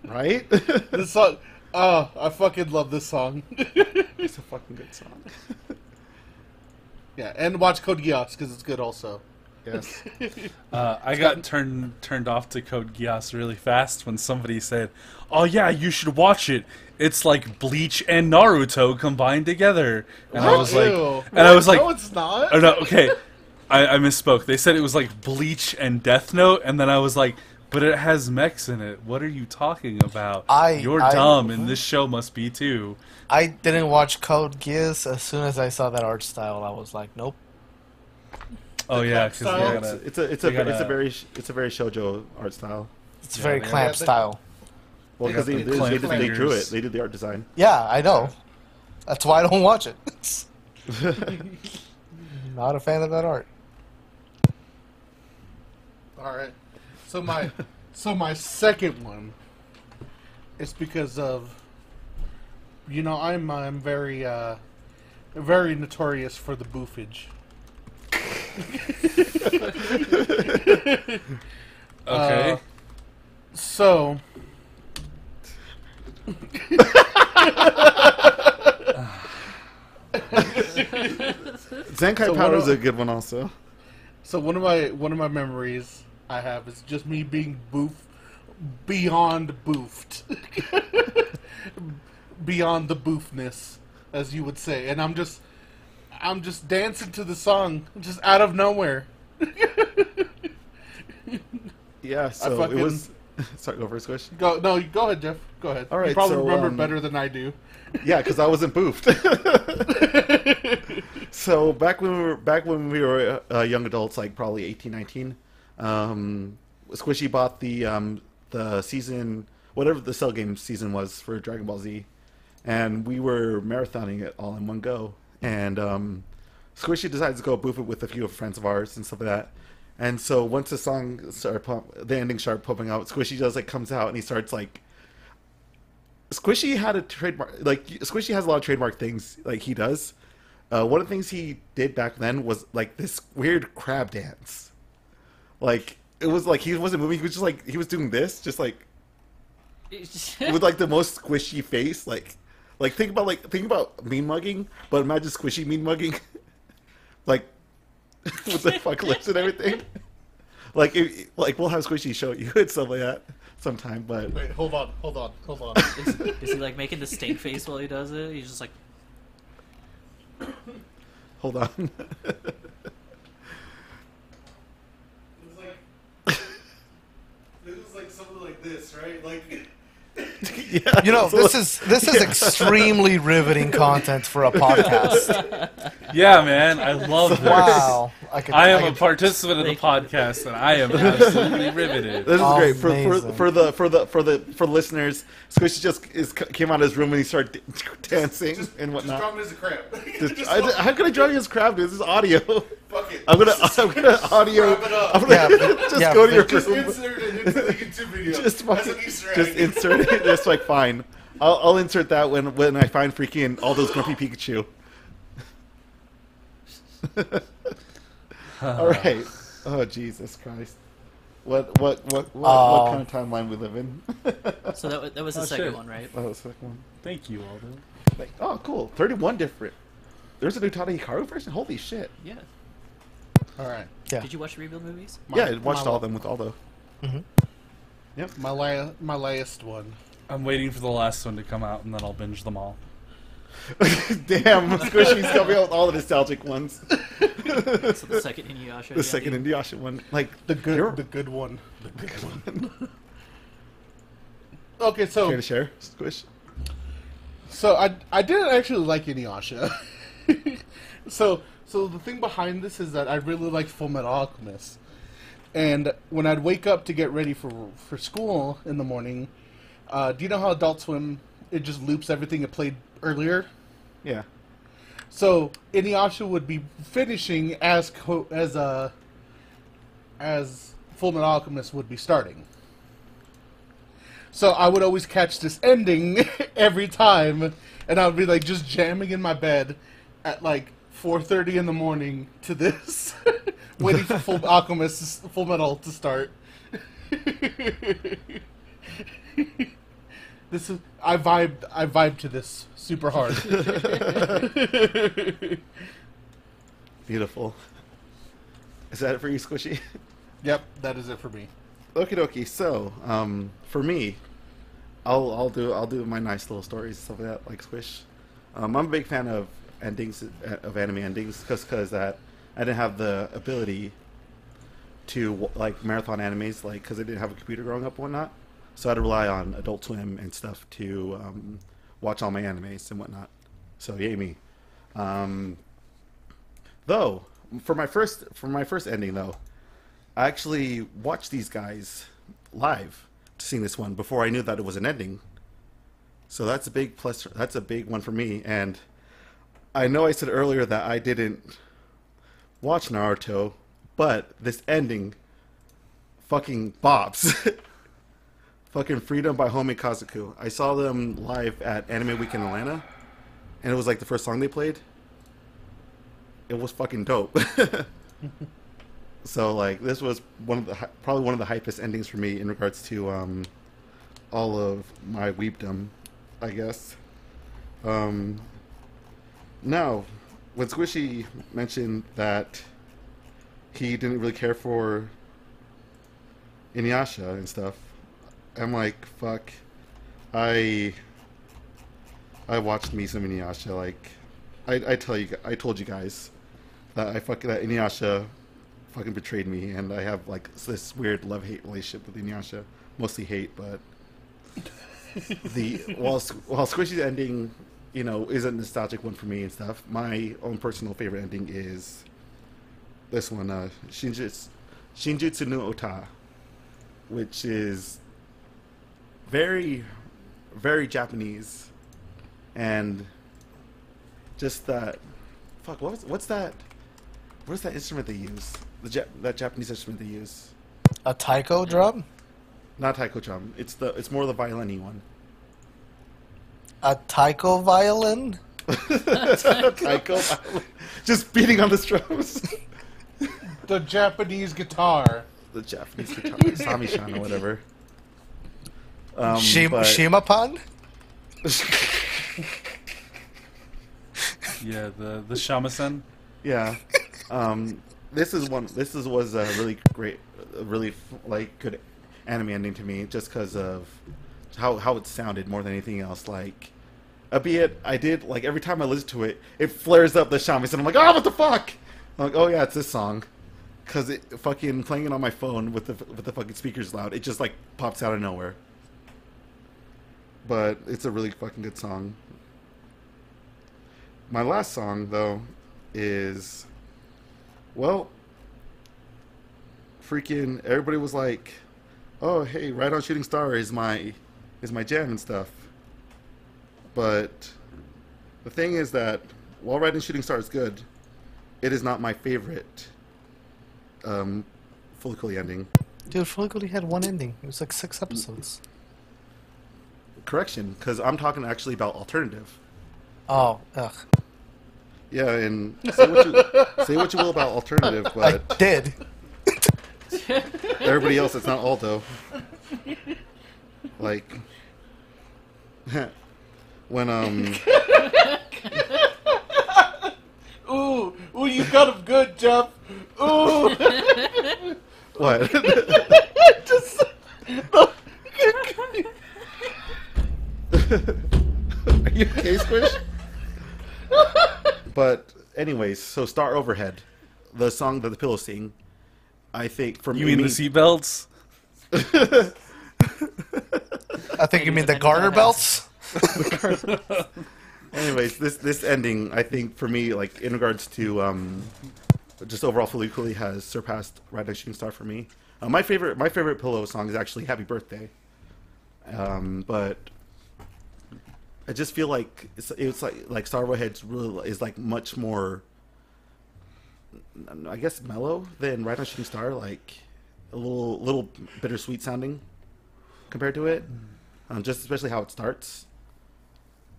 Right? This song, oh, I fucking love this song. It's a fucking good song. Yeah, and watch Code Geass because it's good also. Yes. I got turned off to Code Geass really fast when somebody said, "Oh yeah, you should watch it. It's like Bleach and Naruto combined together." And I was like, Ew. and I was like, no, it's not. oh no, okay, I misspoke. They said it was like Bleach and Death Note, and then I was like, but it has mechs in it. What are you talking about? You're dumb, and this show must be too. I didn't watch Code Geass. As soon as I saw that art style, I was like, nope. Oh yeah, because style? they Yeah, gotta. it's a they gotta- it's a very shoujo art style. It's Yeah, very they- clamp yeah, they- style. Well, because got the clamp they drew fingers. it. They did the art design. Yeah, I know. That's why I don't watch it. Not a fan of that art. All right. So my second one is because of I'm very very notorious for the boofage. Okay. So Zenkai So Powder what is do- a good one also. So one of my memories I have is just me being beyond boofed, beyond the boofness, as you would say, and I'm just dancing to the song just out of nowhere. Yeah, so fucking- it was. Sorry, go first, Squish. Go ahead, Jeff. Go ahead. All You right, probably so, remember it better than I do. Yeah, because I wasn't boofed. So back when we were young adults, like probably 18, 19, Squishy bought the season, whatever the Cell game season was for Dragon Ball Z, and we were marathoning it all in one go. And Squishy decides to go boof it with a few friends of ours and stuff like that. And so once the song the ending started pumping out, Squishy just like comes out and he starts like. Squishy had a trademark, like Squishy has a lot of trademark things, like he does. One of the things he did back then was like this weird crab dance. Like it was like he wasn't moving; he was just like he was doing this, just like with like the most squishy face. Like think about mean mugging, but imagine Squishy mean mugging. Like with the fucking lips and everything. Like, we'll have Squishy show you and stuff like that sometime. But Wait, hold on. Is he like making the stink face while he does it? He's just like, hold on. This is like something like this, right? Like, Yeah, You know, this is extremely riveting content for a podcast. Yeah, man, I love this. Wow. I am a participant of the podcast, and I am absolutely riveted. this is great Amazing. for the listeners. Squishy came out of his room and he started dancing and just whatnot. drop it as a crab. How can I draw you as crab? Dude? This is audio. Fuck it. I'm gonna audio. Wrap it up. I'm gonna just yeah, go to your Just room. insert it into the YouTube video. Just As fucking an Easter just egg. insert it. Just like fine. I'll insert that when I find freaking all those grumpy Pikachu. All right. Oh Jesus Christ. What kind of timeline we live in? so that was the Oh, second shit. one, right? Oh, second one. Thank you, Aldo. Like, oh, cool. 31 different. There's a new Tada Hikaru version. Holy shit. Yeah. All right. Yeah. Did you watch the rebuild movies? Yeah, I watched all of them with Aldo. My last one. I'm waiting for the last one to come out, and then I'll binge them all. Damn, Squishy's coming out with all the nostalgic ones. So the second Inuyasha. The second Inuyasha one, like The good one. Okay, so care to share, Squish? So I didn't actually like Inuyasha. so the thing behind this is that I really like Full Metal Alchemist. And when I'd wake up to get ready for school in the morning, do you know how Adult Swim, it just loops everything it played earlier? Yeah. So Inuyasha would be finishing as Full Metal Alchemist would be starting. So I would always catch this ending every time, and I would be like just jamming in my bed at like 4:30 in the morning to this, waiting for Full Metal to start. This is I vibed to this super hard. Beautiful. Is that it for you, Squishy? Yep, that is it for me. Okie dokie. So, for me, I'll do my nice little stories stuff like that, like Squish. I'm a big fan of endings of anime endings, because that I didn't have the ability to like marathon animes, like because I didn't have a computer growing up and whatnot. So I had to rely on Adult Swim and stuff to watch all my animes and whatnot. So yay me. Though for my first ending though, I actually watched these guys live to see this one before I knew that it was an ending. So that's a big plus. That's a big one for me. And I know I said earlier that I didn't watch Naruto, but this ending fucking bops. Fucking Freedom by Home Kazuku. I saw them live at Anime Week in Atlanta, and it was like the first song they played. It was fucking dope. So like this was probably one of the hypest endings for me in regards to all of my weebdom, I guess. Now, when Squishy mentioned that he didn't really care for Inuyasha and stuff, I'm like, fuck. I watched me some Inuyasha. Like, I told you guys that that Inuyasha fucking betrayed me, and I have like this weird love-hate relationship with Inuyasha. Mostly hate, but while Squishy's ending, you know, is a nostalgic one for me and stuff. My own personal favorite ending is this one, Shinjutsu no Ota, which is very, very Japanese, and just that. Fuck, what's that? What is that instrument they use? That Japanese instrument they use? A taiko drum? Not taiko drum. It's more the violin-y one. A taiko violin? Taiko violin. Just beating on the strums. The Japanese guitar. The Japanese guitar, Sami-chan or whatever. But- Shimapan? Yeah, the shamisen. Yeah. was a really great, really like good anime ending to me, just because of how it sounded more than anything else. Like, albeit I did like every time I listen to it, it flares up the shamisen. I'm like, oh, what the fuck? I'm like, oh yeah, it's this song, because it fucking playing it on my phone with the fucking speakers loud. It just like pops out of nowhere. But it's a really fucking good song. My last song though is, well, freaking everybody was like, oh hey, Ride on Shooting Star is my jam and stuff. But the thing is that while Ride on Shooting Star is good, it is not my favorite Fully Cooley ending. Dude, Fully Cooley had one ending. It was like 6 episodes. Correction, because I'm talking actually about alternative. Oh, ugh. Yeah, and say what you will about alternative, I but did. everybody else, it's not Alto. Like, when Ooh, you got him good, Jeff. Ooh. what? Just no. Are you okay, Squish? But anyways, so Star Overhead, the song that the Pillows sing, I think for You me, mean the seatbelts? I think you mean the garter belts? anyways, this ending, I think for me, like in regards to just overall, Fully Cooley has surpassed Ride on Shooting Star for me. My favorite Pillow song is actually Happy Birthday, but I just feel like it's like Star Overhead's really is like much more, I guess, mellow than Ride on Shooting Star, like a little bittersweet sounding compared to it, just especially how it starts,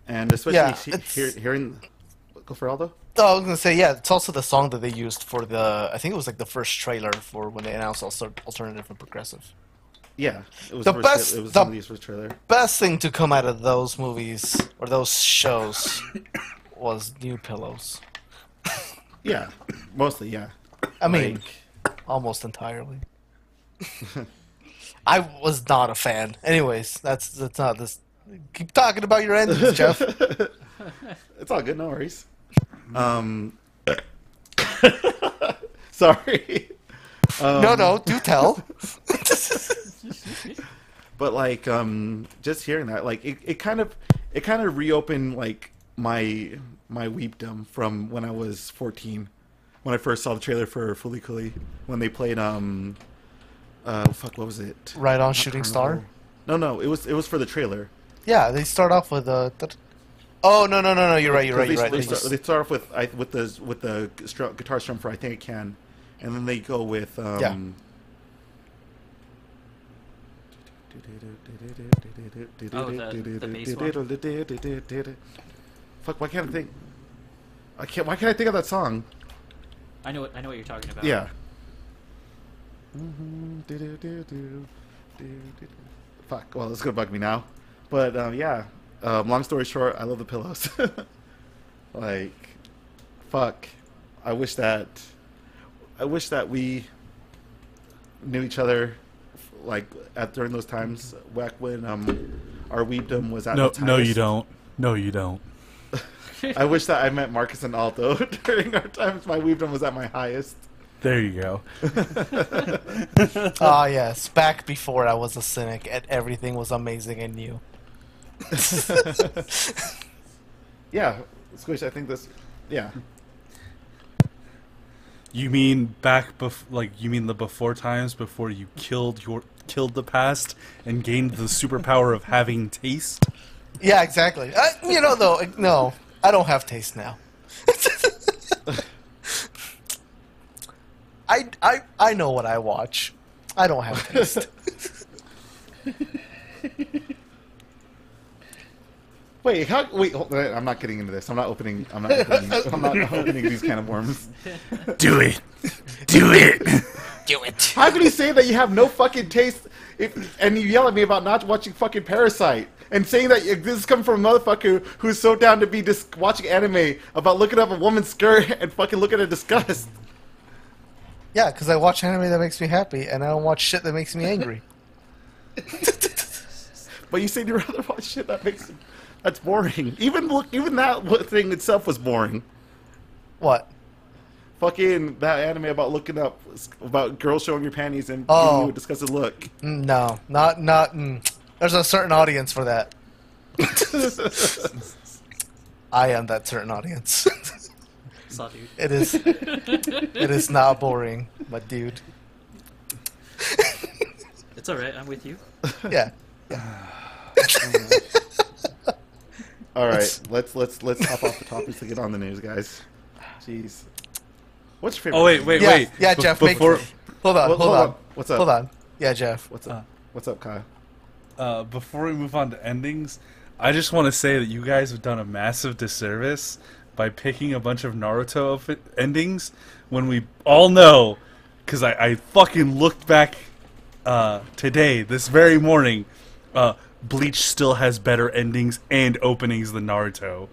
and especially hearing. Go for Aldo. Oh, I was gonna say, yeah, it's also the song that they used for I think it was like the first trailer for when they announced alternative and progressive. Yeah, it was The first, best- It was the- somebody's first trailer. Best thing to come out of those movies or those shows was new pillows. Yeah, mostly. Yeah, I mean, Like, almost entirely. I was not a fan. Anyways, that's not this. Keep talking about your endings, Jeff. it's all good. No worries. Sorry. No, do tell. But like, just hearing that, like, it kind of reopened like my weepdom from when I was 14, when I first saw the trailer for Fully Cooley, when they played what was it? Right on Not Shooting Carnival. Star. No, it was for the trailer. Yeah, they start off with Oh no! You're right. They start off with the guitar strum for I Think I Can, and then they go with Yeah. the bass one? Fuck! Why can't I think? Why can't I think of that song? I know what you're talking about. Yeah. Fuck. Well, it's gonna bug me now. But yeah. Long story short, I love the Pillows. Like, fuck. I wish that we knew each other, like during those times back when our weebdom was at its No, you highest. don't. No, you don't. I wish that I met Marcus and Aldo during our times. My weebdom was at my highest. There you go. Ah, yes, back before I was a cynic and everything was amazing and new. Yeah, Squish. I think this. Yeah. You mean you mean the before times before you killed the past and gained the superpower of having taste? Yeah, exactly. No, I don't have taste now. I know what I watch. I don't have taste. Wait, hold on, I'm not getting into this. I'm not opening these kind of worms. Do it. Do it. Do it. How can you say that you have no fucking taste and you yell at me about not watching fucking Parasite and saying that this is coming from a motherfucker who's so down to be watching anime about looking up a woman's skirt and fucking looking at disgust? Yeah, because I watch anime that makes me happy, and I don't watch shit that makes me angry. But you said you'd rather watch shit that's boring. Even that thing itself was boring. What? Fucking that anime about looking up about girls showing your panties and Oh. giving you a disgusted look. No, not. There's a certain audience for that. I am that certain audience. Saw, dude. It is not boring, my dude. It's alright, I'm with you. Yeah. All right, let's hop off the topics to get on the news, guys. Jeez, what's your favorite? Oh wait. Yeah, Jeff. Before Hold on. What's up? Hold on. Yeah, Jeff. What's up? What's up, Kyle? before we move on to endings, I just want to say that you guys have done a massive disservice by picking a bunch of Naruto endings when we all know, because I fucking looked back today, this very morning, Bleach still has better endings and openings than Naruto.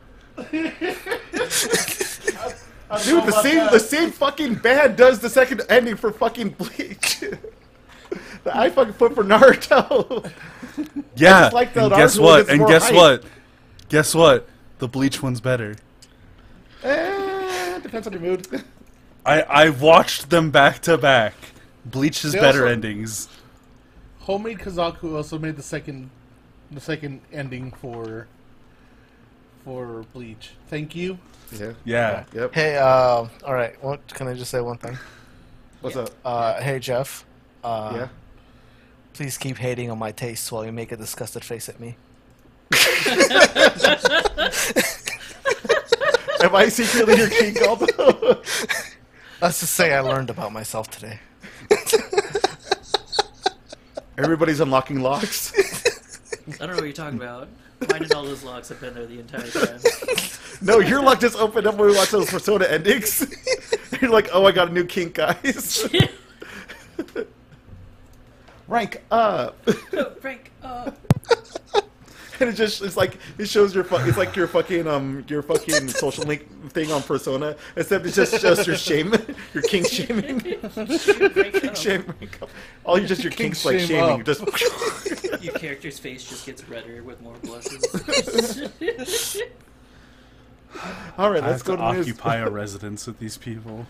Dude, the same fucking band does the second ending for fucking Bleach. That I fucking put for Naruto. Yeah, like the and guess Naruto one what? gets And more guess hype. what? Guess what? The Bleach one's better. Depends on your mood. I've watched them back to back. Bleach is They better also- endings. Homemade Kazaku also made the second ending for Bleach. Thank you. Yeah. Yep. Hey, all right. What can I just say one thing? What's up? Hey, Jeff. Yeah. Please keep hating on my tastes while you make a disgusted face at me. Am I secretly your king, Aldo? Let's just say I learned about myself today. Everybody's unlocking locks. I don't know what you're talking about. Mine and all those logs have been there the entire time. No, your lock just opened up when we watched those Persona endings. You're like, oh, I got a new kink, guys. Rank up. Frank, And it's like it shows it's like your fucking social link thing on Persona, except it just shows your shame, your kink shaming, kink shaming. All you just your Kink kinks like shame shaming. up. Just your character's face just gets redder with more blushes. all right, I let's have go to to the news. occupy a residence with these people.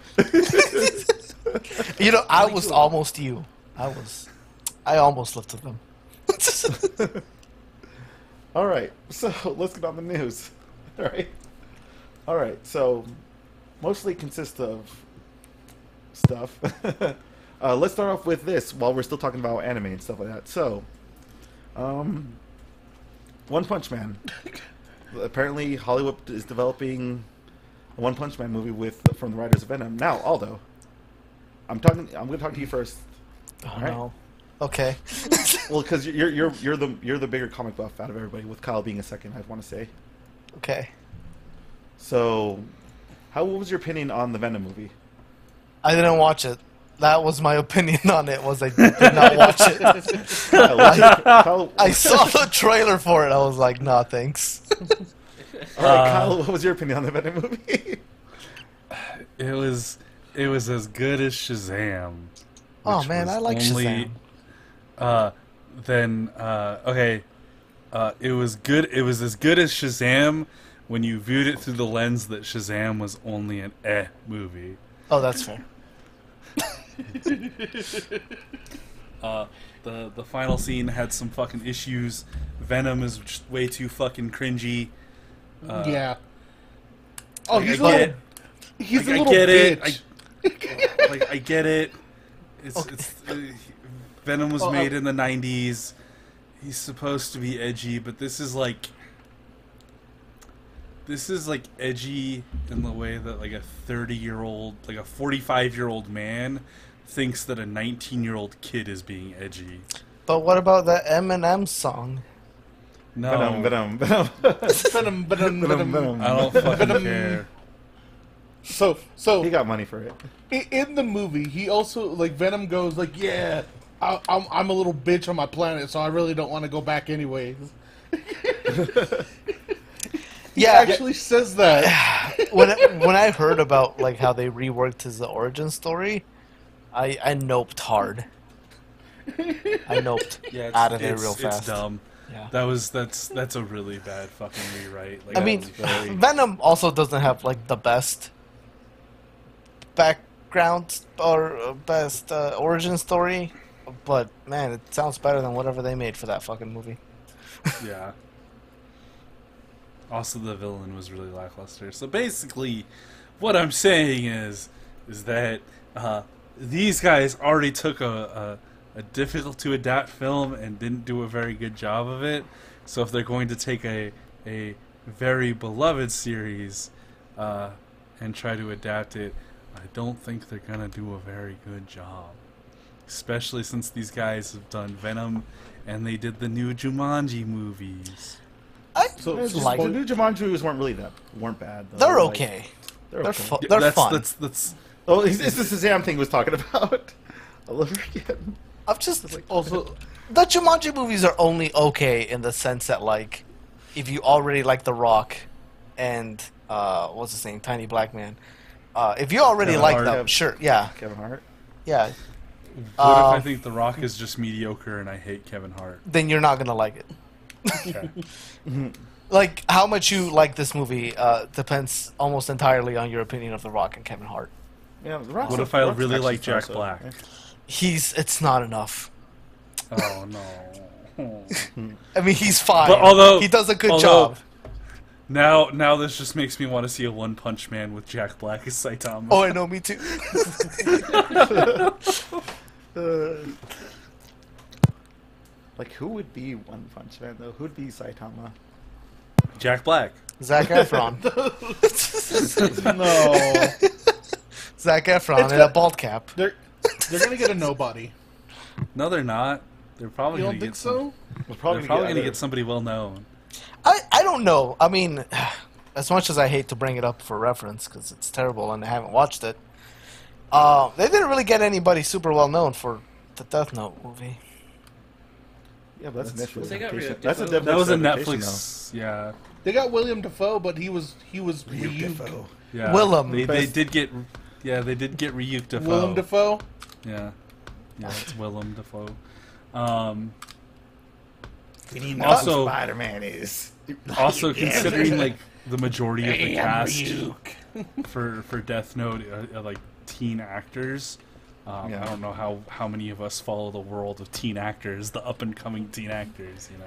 You know, I was almost you. I almost lifted them. All right, so let's get on the news. All right. So mostly consists of stuff. Let's start off with this while we're still talking about anime and stuff like that. So, One Punch Man. Apparently, Hollywood is developing a One Punch Man movie from the writers of Venom. Now, Aldo, I'm going to talk to you first. Oh All right? no. Okay. Well, because you're the bigger comic buff out of everybody, with Kyle being a second. I want to say. Okay. So, what was your opinion on the Venom movie? I didn't watch it. That was my opinion on it. Was I did not watch it. Kyle, I saw the trailer for it. I was like, nah, thanks. all right, Kyle, what was your opinion on the Venom movie? It was as good as Shazam. Oh which man, was I like only, Shazam. It was good. It was as good as Shazam when you viewed it through the lens that Shazam was only an movie. Oh, that's fair. The final scene had some fucking issues. Venom is just way too fucking cringy. Yeah. Oh, Like, he's I a get little. He's a I little get bitch. it. I get it. It's Venom was made in the 90s. He's supposed to be edgy, but this is like edgy in the way that like a 30-year-old, like a 45-year-old man thinks that a 19-year-old kid is being edgy. But what about that Eminem song? No, Venom. Venom. I don't fucking Venom. care. So He got money for it. in the movie, he also like Venom goes like, "Yeah, I'm a little bitch on my planet, so I really don't want to go back anyways." He Yeah, actually says that. when I heard about like how they reworked his origin story, I noped hard. I noped Yeah, out of there real fast. It's dumb. Yeah. That's a really bad fucking rewrite. Like, I mean, very... Venom also doesn't have like the best background or best origin story, but man, it sounds better than whatever they made for that fucking movie. Yeah. Also, the villain was really lackluster. So basically, what I'm saying is that these guys already took a difficult to adapt film and didn't do a very good job of it. So if they're going to take a very beloved series and try to adapt it, I don't think they're gonna do a very good job. Especially since these guys have done Venom and they did the new Jumanji movies. So It's the like- new Jumanji movies weren't bad. Though. They're Like, okay. They're They're okay. they're fun. That's Oh, it's the Shazam thing he was talking about. All over again. I'm just Also, the Jumanji movies are only okay in the sense that like if you already like The Rock and what's his name, Tiny Black Man. If you already Kevin like Hart. them, sure, yeah, Kevin Hart. yeah, what if I think The Rock is just mediocre and I hate Kevin Hart? then you're not gonna like it. Okay. Like how much you like this movie depends almost entirely on your opinion of The Rock and Kevin Hart. Yeah, The Rock's What if I really like Jack Black? It's not enough. Oh no. I mean, he's fine. But although- he does a good although- job. Now this just makes me want to see a One Punch Man with Jack Black as Saitama. Oh, I know, me too. Like, who would be One Punch Man though? Who'd be Saitama? Jack Black. Zac Efron. no. Zac Efron in a bald cap. They're gonna get a nobody. No, they're not. They're probably You gonna don't think get so? We're They're probably gonna either- get somebody well known. I don't know. I mean, as much as I hate to bring it up for reference because it's terrible and I haven't watched it, they didn't really get anybody super well known for the Death Note movie. Yeah, but that's Netflix. They got adaptation. Ryuk That's a Defoe. Netflix That was a adaptation, Netflix. Yeah. They got William Dafoe, but he was though. Ryuk. Yeah. Willem. They Best- did get. Yeah, they did get Ryuk Defoe. Willem Dafoe. Yeah. Yeah, it's Willem Dafoe. We need Also- Spider-Man is. Also, considering like the majority of the I am cast Ryuk. for Death Note are like teen actors. Yeah. I don't know how many of us follow the world of teen actors, the up and coming teen actors. You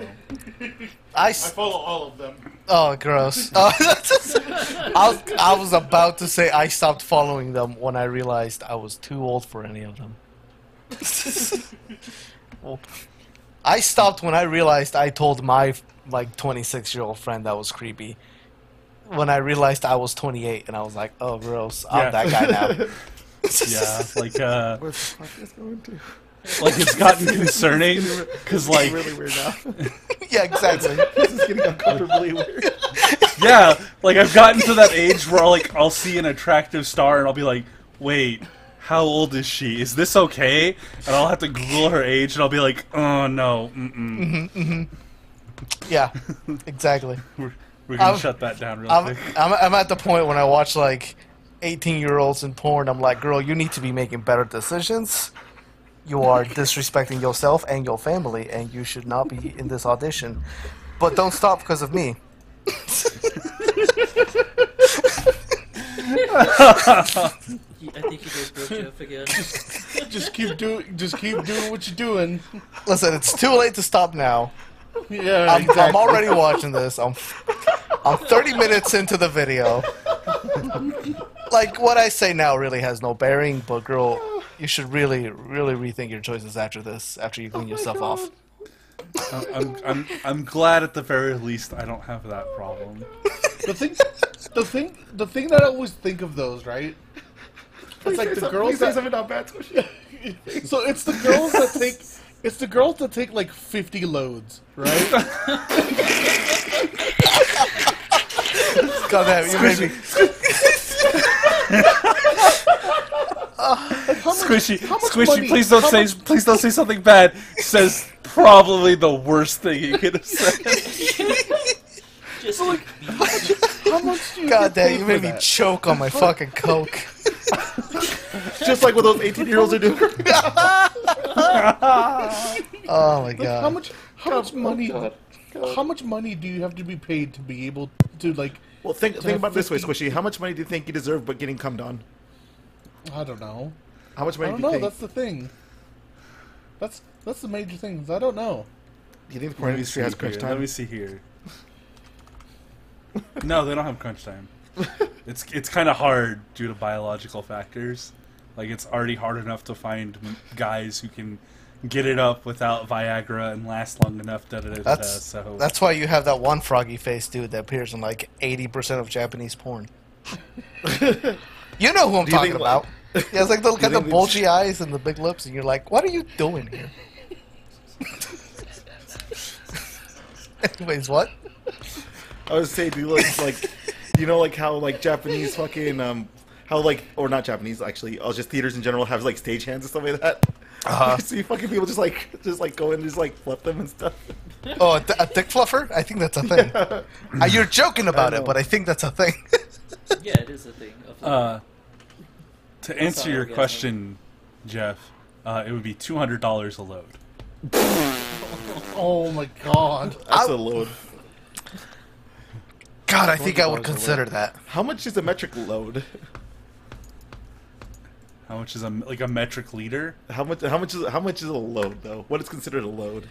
know. I follow all of them. Oh, gross. I was about to say I stopped following them when I realized I was too old for any of them. Well, I stopped when I realized I told my like 26-year-old friend that was creepy. When I realized I was 28 and I was like, oh, gross. I'm Yeah. that guy now. Yeah, like Where's the podcast going to? like it's gotten concerning because like really weird now. Yeah, exactly. This is getting uncomfortably weird. yeah, like I've gotten to that age where I'll see an attractive star and I'll be like, wait, how old is she? Is this okay? And I'll have to Google her age and I'll be like, oh no, Yeah, exactly. we're gonna I'm- shut that down real I'm, quick. I'm at the point when I watch like 18-year-olds in porn, I'm like, girl, you need to be making better decisions. You are disrespecting yourself and your family, and you should not be in this audition. But don't stop because of me. I think you guys broke Jeff again. Just keep doing what you're doing. Listen, it's too late to stop now. Yeah, I'm exactly. already watching this. I'm 30 minutes into the video. Like, what I say now really has no bearing, but girl, you should really, really rethink your choices after this, after you clean yourself off. I'm glad at the very least I don't have that problem. The thing that I always think of those, right? It's like the girls Please say that, something not bad, Squishy. so it's the girls that take like 50 loads, right? God damn, you made me. Squishy, money- please don't say something bad. Says probably the worst thing you could have said. Just How much do you God get paid damn, you for made me that? choke on my fucking Coke. Just like what those 18-year-olds are doing. Oh my Like, god. how much money do you have to be paid to be able to like? Well, think about it this way, 50 Squishy. How much money do you think you deserve but getting cummed on? I don't know. How much I money don't do you know. think? That's the thing. That's the major thing. Is I don't know. Do you think the porn industry has crunch time? Let me see here. No, they don't have crunch time. It's kind of hard due to biological factors. Like, it's already hard enough to find guys who can get it up without Viagra and last long enough. So That's why you have that one froggy face dude that appears in like 80% of Japanese porn. You know who I'm Do you talking think, about. He has like Do you got the think bulgy eyes and the big lips, and you're like, what are you doing here? Anyways, what? I was saying, do you look like, you know, like how like Japanese fucking how like, or not Japanese actually, just theaters in general have like stage hands and stuff like that. You see fucking people just like go in and just like flip them and stuff. Oh, a dick fluffer? I think that's a thing. You're joking about it, know. but I think that's a thing. Yeah, it is a thing. To answer your question, Jeff, it would be $200 a load. Oh my god. That's a load. God, I think I would $200 consider load. that. How much is a metric load? How much is a metric liter? How much is a load though? What is considered a load?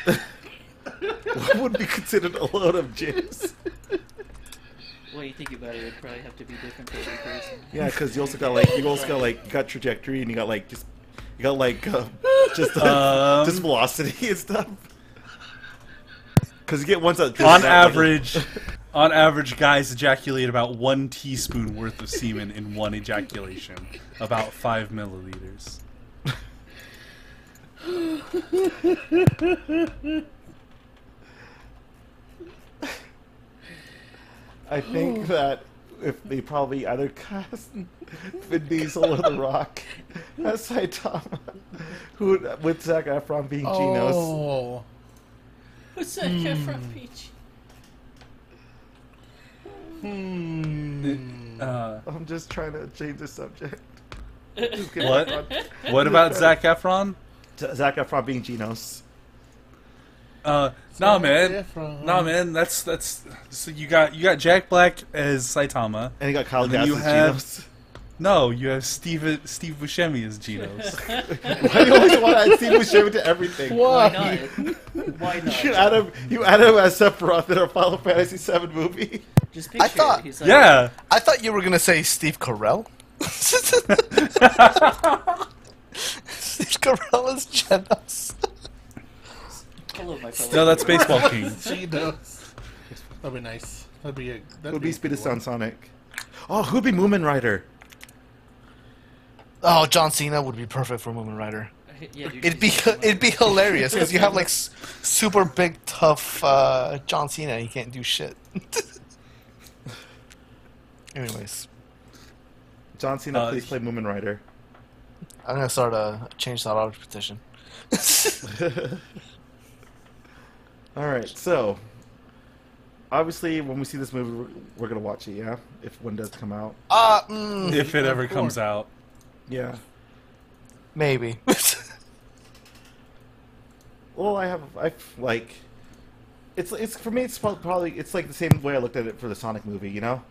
What would be considered a load of jizz? Well, you think about it, it'd probably have to be different for every person. Yeah, because you also got you got trajectory and you got like just velocity and stuff. Because you get ones that on average, guys ejaculate about 1 teaspoon worth of semen in one ejaculation, about 5 milliliters. I think that if they probably either cast Vin Diesel or The Rock as Saitama, with Zac Efron being Genos. Oh. What's that from Peach? I'm just trying to change the subject. What? What about Zac Efron? Zac Efron being Genos. Nah, man. That's. So you got Jack Black as Saitama, And he got Kyle and then Gass you as have Genos. no, you have Steve Buscemi as Genos. Why do you always want to add Steve Buscemi to everything? Why Why? not? Why not? You add him as Sephiroth in our Final Fantasy VII movie. Just picture I thought- it. He's like, Yeah. I thought you were gonna say Steve Carell. Steve Carell is Genos. Hello, my fellow. No, that's Baseball King. She knows. That'd be nice. That'd be a. Who would be Speed Sound Sonic? Oh, who'd be Moomin Rider? Oh, John Cena would be perfect for Moomin Rider. Yeah, dude, It'd be hilarious because you have like super big tough John Cena and he can't do shit. Anyways, John Cena, please play Moomin Rider. I'm gonna start a change.org petition. Alright, so obviously when we see this movie we're gonna watch it, yeah? If one does come out. If it ever comes out. Yeah. Maybe. Well, I like it's for me it's probably it's like the same way I looked at it for the Sonic movie, you know?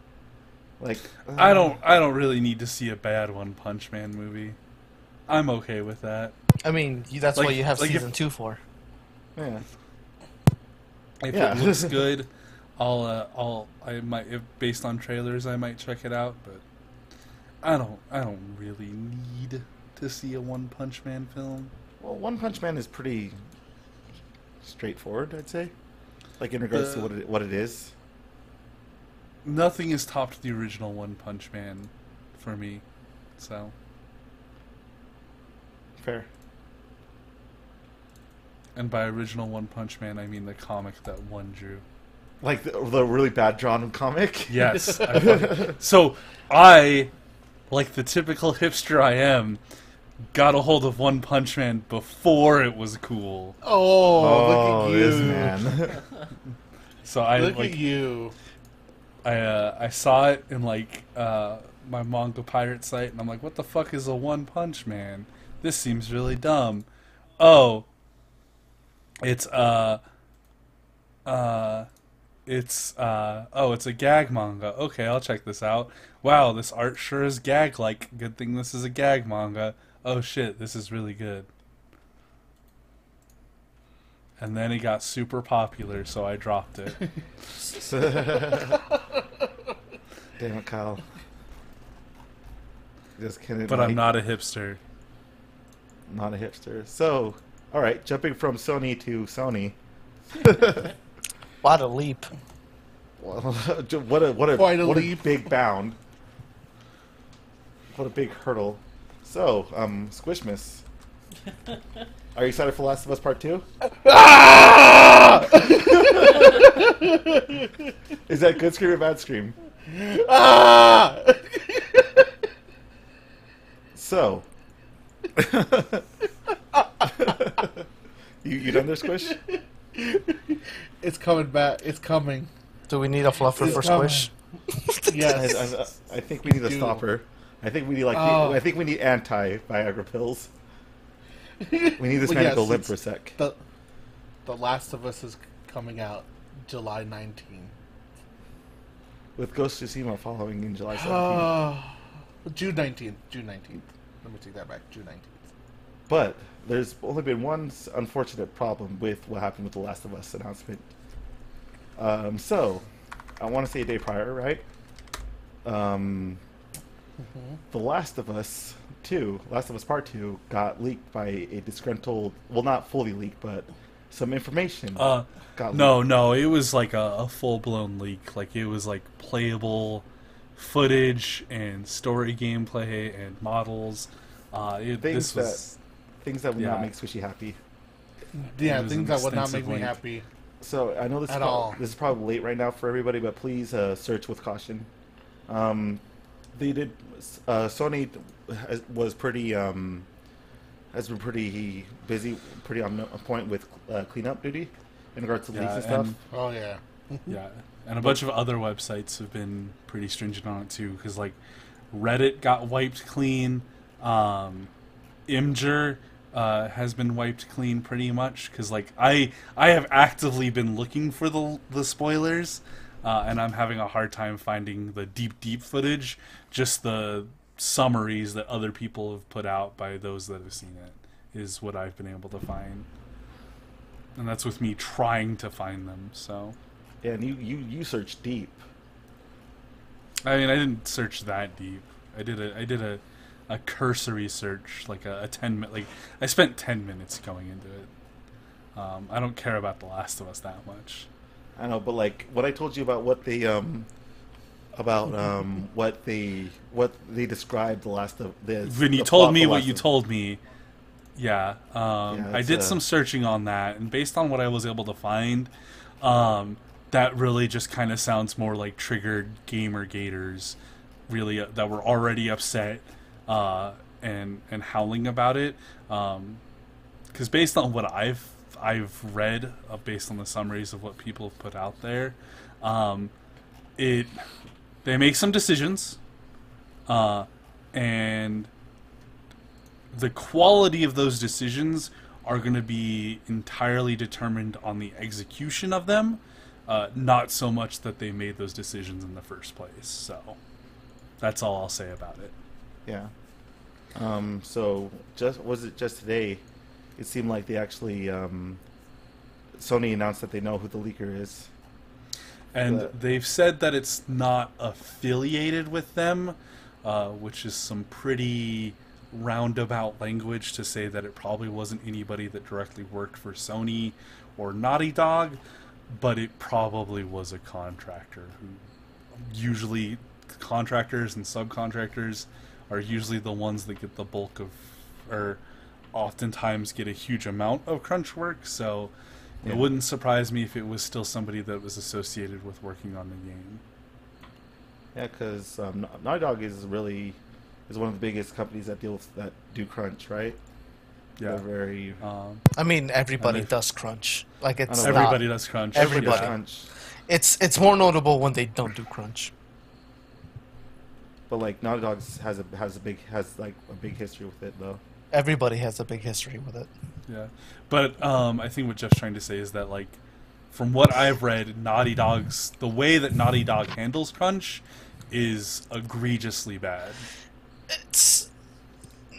Like I don't really need to see a bad One Punch Man movie. I'm okay with that. I mean, that's Like- what you have like if- season 2 for. Yeah. If Yeah. it looks good, I might, if based on trailers, I might check it out. But I don't really need to see a One Punch Man film. Well, One Punch Man is pretty straightforward, I'd say. Like in regards to what it is. Nothing has topped the original One Punch Man for me. So Fair. and by original One Punch Man, I mean the comic that one drew. Like the really bad drawn comic. Yes. So I, like the typical hipster I am, got a hold of One Punch Man before it was cool. Oh, look at you. This man. So I Look like at you. I saw it in like my manga pirate site, and I'm like, what the fuck is a One Punch Man? This seems really dumb. Oh, it's it's a gag manga. Okay, I'll check this out. Wow, this art sure is gag-like. Good thing this is a gag manga. Oh shit, this is really good. And then it got super popular, so I dropped it. Damn it, Kyle. Just kidding. But I'm not a hipster. Not a hipster. So, all right, jumping from Sony to Sony. What a leap. Well, what a leap. big bound. What a big hurdle. So, Squishmas. Are you excited for Last of Us Part 2? Ah! Is that good scream or bad scream? Ah! So. you done there, Squish? It's coming back. It's coming. Do we need a fluffer for coming. Squish? Yes. I think we need a Dude. stopper. I think we need Oh. I think we need anti-Viagra pills. We need this Well, man yes, to go limp it's- for a sec. The Last of Us is coming out July 19th. With Ghost of Tsushima following in July 17th. June 19th. June 19th. Let me take that back. June 19th. But there's only been one unfortunate problem with what happened with the Last of Us announcement. So, I want to say a day prior, right? The Last of Us 2, Last of Us Part 2, got leaked by a disgruntled, well, not fully leaked, but some information got leaked. No, it was like a full-blown leak. Like, it was like playable footage and story gameplay and models. Things that would yeah. not make Squishy happy. Yeah, It was things an that would not make extensive me link. happy. So I know At all. this is probably late right now for everybody, but please search with caution. They did. Sony was pretty has been pretty busy, pretty on point with cleanup duty in regards to leaks and stuff. Oh, yeah. Yeah, and a bunch of other websites have been pretty stringent on it too, because like Reddit got wiped clean, Imgur has been wiped clean pretty much, because like I have actively been looking for the spoilers, and I'm having a hard time finding the deep footage. Just the summaries that other people have put out by those that have seen it is what I've been able to find, and that's with me trying to find them. So. Yeah, and you searched deep. I mean, I didn't search that deep. I did a cursory search, like a 10-minute. Like I spent 10 minutes going into it. I don't care about The Last of Us that much. I know, but like what I told you about what they described the last of the. When you the told plot me for what Last you of- told me, yeah, I it's, did some searching on that, and based on what I was able to find, that really just kind of sounds more like triggered gamer gators, really that were already upset and howling about it. Because based on what I've read, based on the summaries of what people have put out there, they make some decisions, and the quality of those decisions are going to be entirely determined on the execution of them, not so much that they made those decisions in the first place. So that's all I'll say about it. Yeah. So just today? It seemed like they actually Sony announced that they know who the leaker is. And But- they've said that it's not affiliated with them, which is some pretty roundabout language to say that it probably wasn't anybody that directly worked for Sony or Naughty Dog, but it probably was a contractor who usually contractors and subcontractors are usually the ones that get the bulk of, or oftentimes get a huge amount of crunch work, so Yeah. it wouldn't surprise me if it was still somebody that was associated with working on the game. Yeah, because Naughty Dog is one of the biggest companies that do crunch, right? Yeah. They're very I mean, everybody And does crunch. Like it's I know, not- Everybody does crunch. Everybody. crunch. It's more notable when they don't do crunch. But like Naughty Dog has like a big history with it though. Everybody has a big history with it. Yeah, but I think what Jeff's trying to say is that, like, from what I've read, the way that Naughty Dog handles crunch is egregiously bad. It's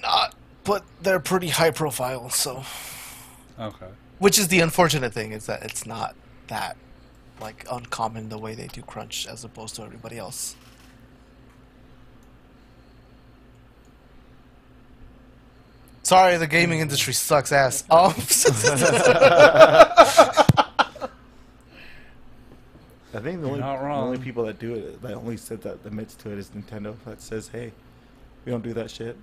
not, but they're pretty high profile, so. Okay. Which is the unfortunate thing, is that it's not that, like, uncommon the way they do crunch as opposed to everybody else. Sorry, the gaming industry sucks ass. Oh. I think the You're not wrong. only people that do it, that only said that admits to it, is Nintendo. That says, "Hey, we don't do that shit."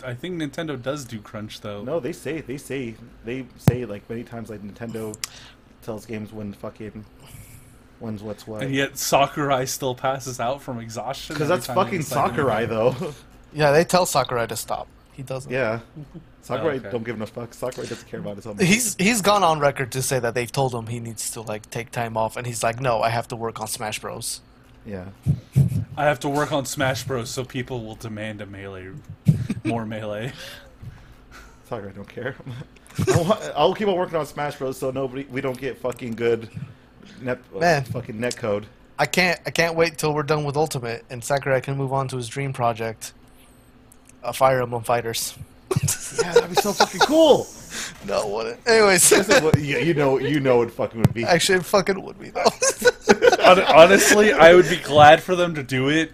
I think Nintendo does do crunch though. No, they say like many times, like Nintendo tells games when's what's what. And yet Sakurai still passes out from exhaustion. Because every that's time fucking he decides to Sakurai, do it. though. Yeah, they tell Sakurai to stop. He doesn't. Yeah, Sakurai okay. don't give no fucks. Sakurai doesn't care about his own. He's gone on record to say that they've told him he needs to like take time off, and he's like, "No, I have to work on Smash Bros." Yeah. I have to work on Smash Bros. So people will demand more melee. Sakurai don't care. I'll keep on working on Smash Bros. So we don't get fucking good fucking net code. I can't wait till we're done with Ultimate and Sakurai can move on to his dream project, Fire Emblem Fighters. Yeah, that'd be so fucking cool. No, what? Anyways, you know it fucking would be. actually, it fucking would be though. Honestly, I would be glad for them to do it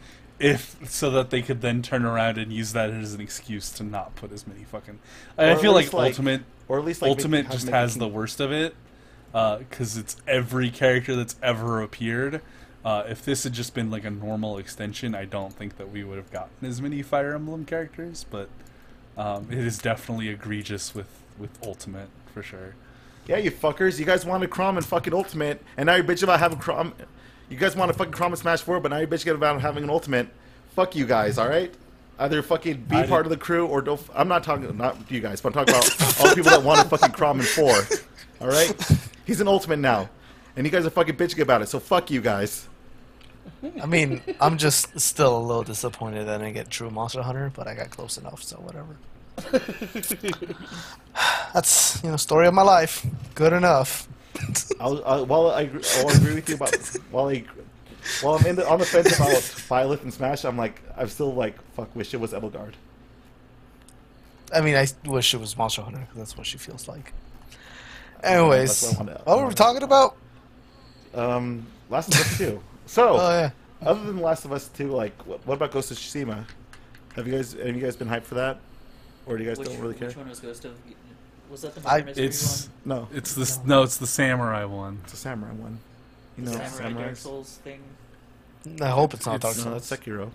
so that they could then turn around and use that as an excuse to not put as many fucking. I feel like Ultimate, or at least like Ultimate just has the worst of it because it's every character that's ever appeared. If this had just been like a normal extension, I don't think that we would have gotten as many Fire Emblem characters, but it is definitely egregious with Ultimate for sure. Yeah, you fuckers. You guys wanted Chrom and fucking Ultimate, and now you're bitching about having Chrom. You guys want to fucking Chrom and Smash 4, but now you're bitching about having an Ultimate. Fuck you guys, alright? Either fucking be part of the crew or don't. I'm not talking, not you guys, but I'm talking about all the people that wanted fucking Chrom and 4. Alright? He's an Ultimate now. And you guys are fucking bitching about it, so fuck you guys. I mean, I'm just still a little disappointed that I didn't get True Monster Hunter, but I got close enough, so whatever. That's, story of my life. Good enough. I'll agree with you about while I'm on the fence about Byleth and Smash. I'm still like, fuck, wish it was Edelgard. I mean, I wish it was Monster Hunter, because that's what she feels like. Anyways, That's what were we talking about? Last of Us 2. So, Oh, yeah. other than Last of Us 2, like, what about Ghost of Tsushima? Have you guys been hyped for that, or do you guys don't really care? Which one was Ghost of? Was that the I- Murder Mystery It's one? No, it's the samurai one. it's a samurai one. You The know, Samurai Dark samurais. Souls thing. I hope it's not It's- Dark No, Souls. that's Sekiro.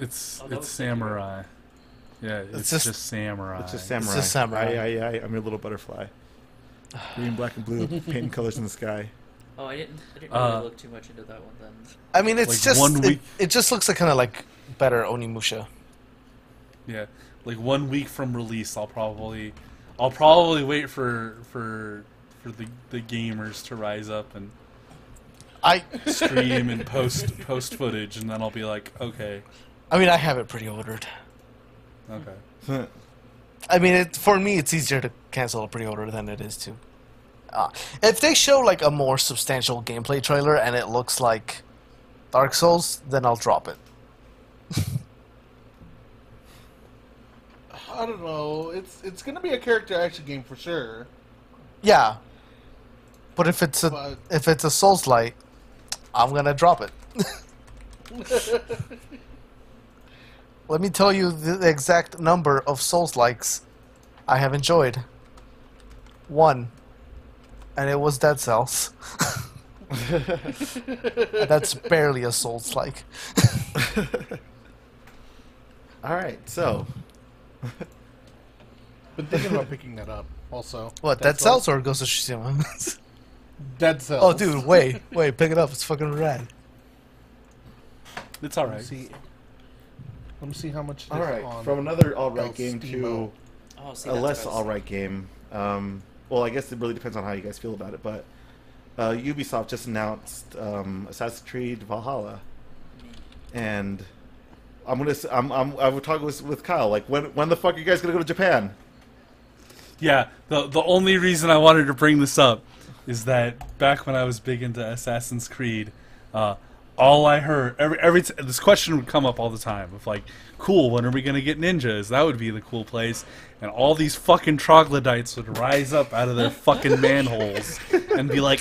It's Oh, that it's was samurai. Yeah, it's just- just samurai. It's just samurai. just samurai. I'm your little butterfly. Green, black, and blue, painting colors in the sky. Oh, I didn't really look too much into that one then. I mean, it's Like just 1 week- it just looks like kind of like better Onimusha. Yeah, like 1 week from release, I'll probably wait for the gamers to rise up and I stream and post footage, and then I'll be like, okay, mean, I have it pre-ordered. okay. I mean, for me, it's easier to cancel a pre-order than it is to. If they show like a more substantial gameplay trailer and it looks like Dark Souls, then I'll drop it. I don't know. It's gonna be a character action game for sure. Yeah, but if it's a Souls light, I'm gonna drop it. Let me tell you the exact number of Souls likes I have enjoyed. 1, and it was Dead Cells. That's barely a Souls like. All right, so Been thinking about picking that up. Also, What, Dead Cells or Ghost of Tsushima? Dead Cells. Oh, dude, wait, pick it up. It's fucking rad. It's all Let me right. see. Let me see how much. It all is right, on from another alright game Steam to mode. Oh, see, a that's less what I was alright game. Well, I guess it really depends on how you guys feel about it, but Ubisoft just announced Assassin's Creed Valhalla. and I was talking with Kyle, like, when the fuck are you guys gonna go to Japan? Yeah, the only reason I wanted to bring this up is that back when I was big into Assassin's Creed, all I heard this question would come up all the time of like, cool, when are we gonna get ninjas? That would be the cool place. And all these fucking troglodytes would rise up out of their fucking manholes and be like,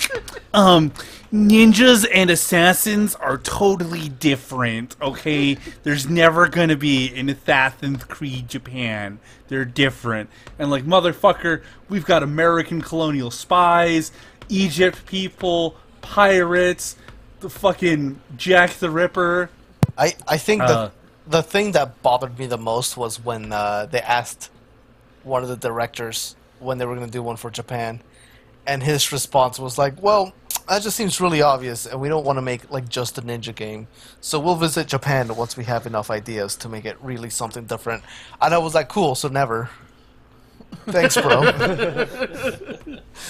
ninjas and assassins are totally different, okay? There's never gonna be an Assassin's Creed Japan. They're different. And like, motherfucker, we've got American colonial spies, Egypt people, pirates, the fucking Jack the Ripper. I think the thing that bothered me the most was when they asked one of the directors when they were going to do one for Japan, and his response was like, well, that just seems really obvious, and we don't want to make like just a ninja game, so we'll visit Japan once we have enough ideas to make it really something different. And I was like, cool, so never. Thanks, bro.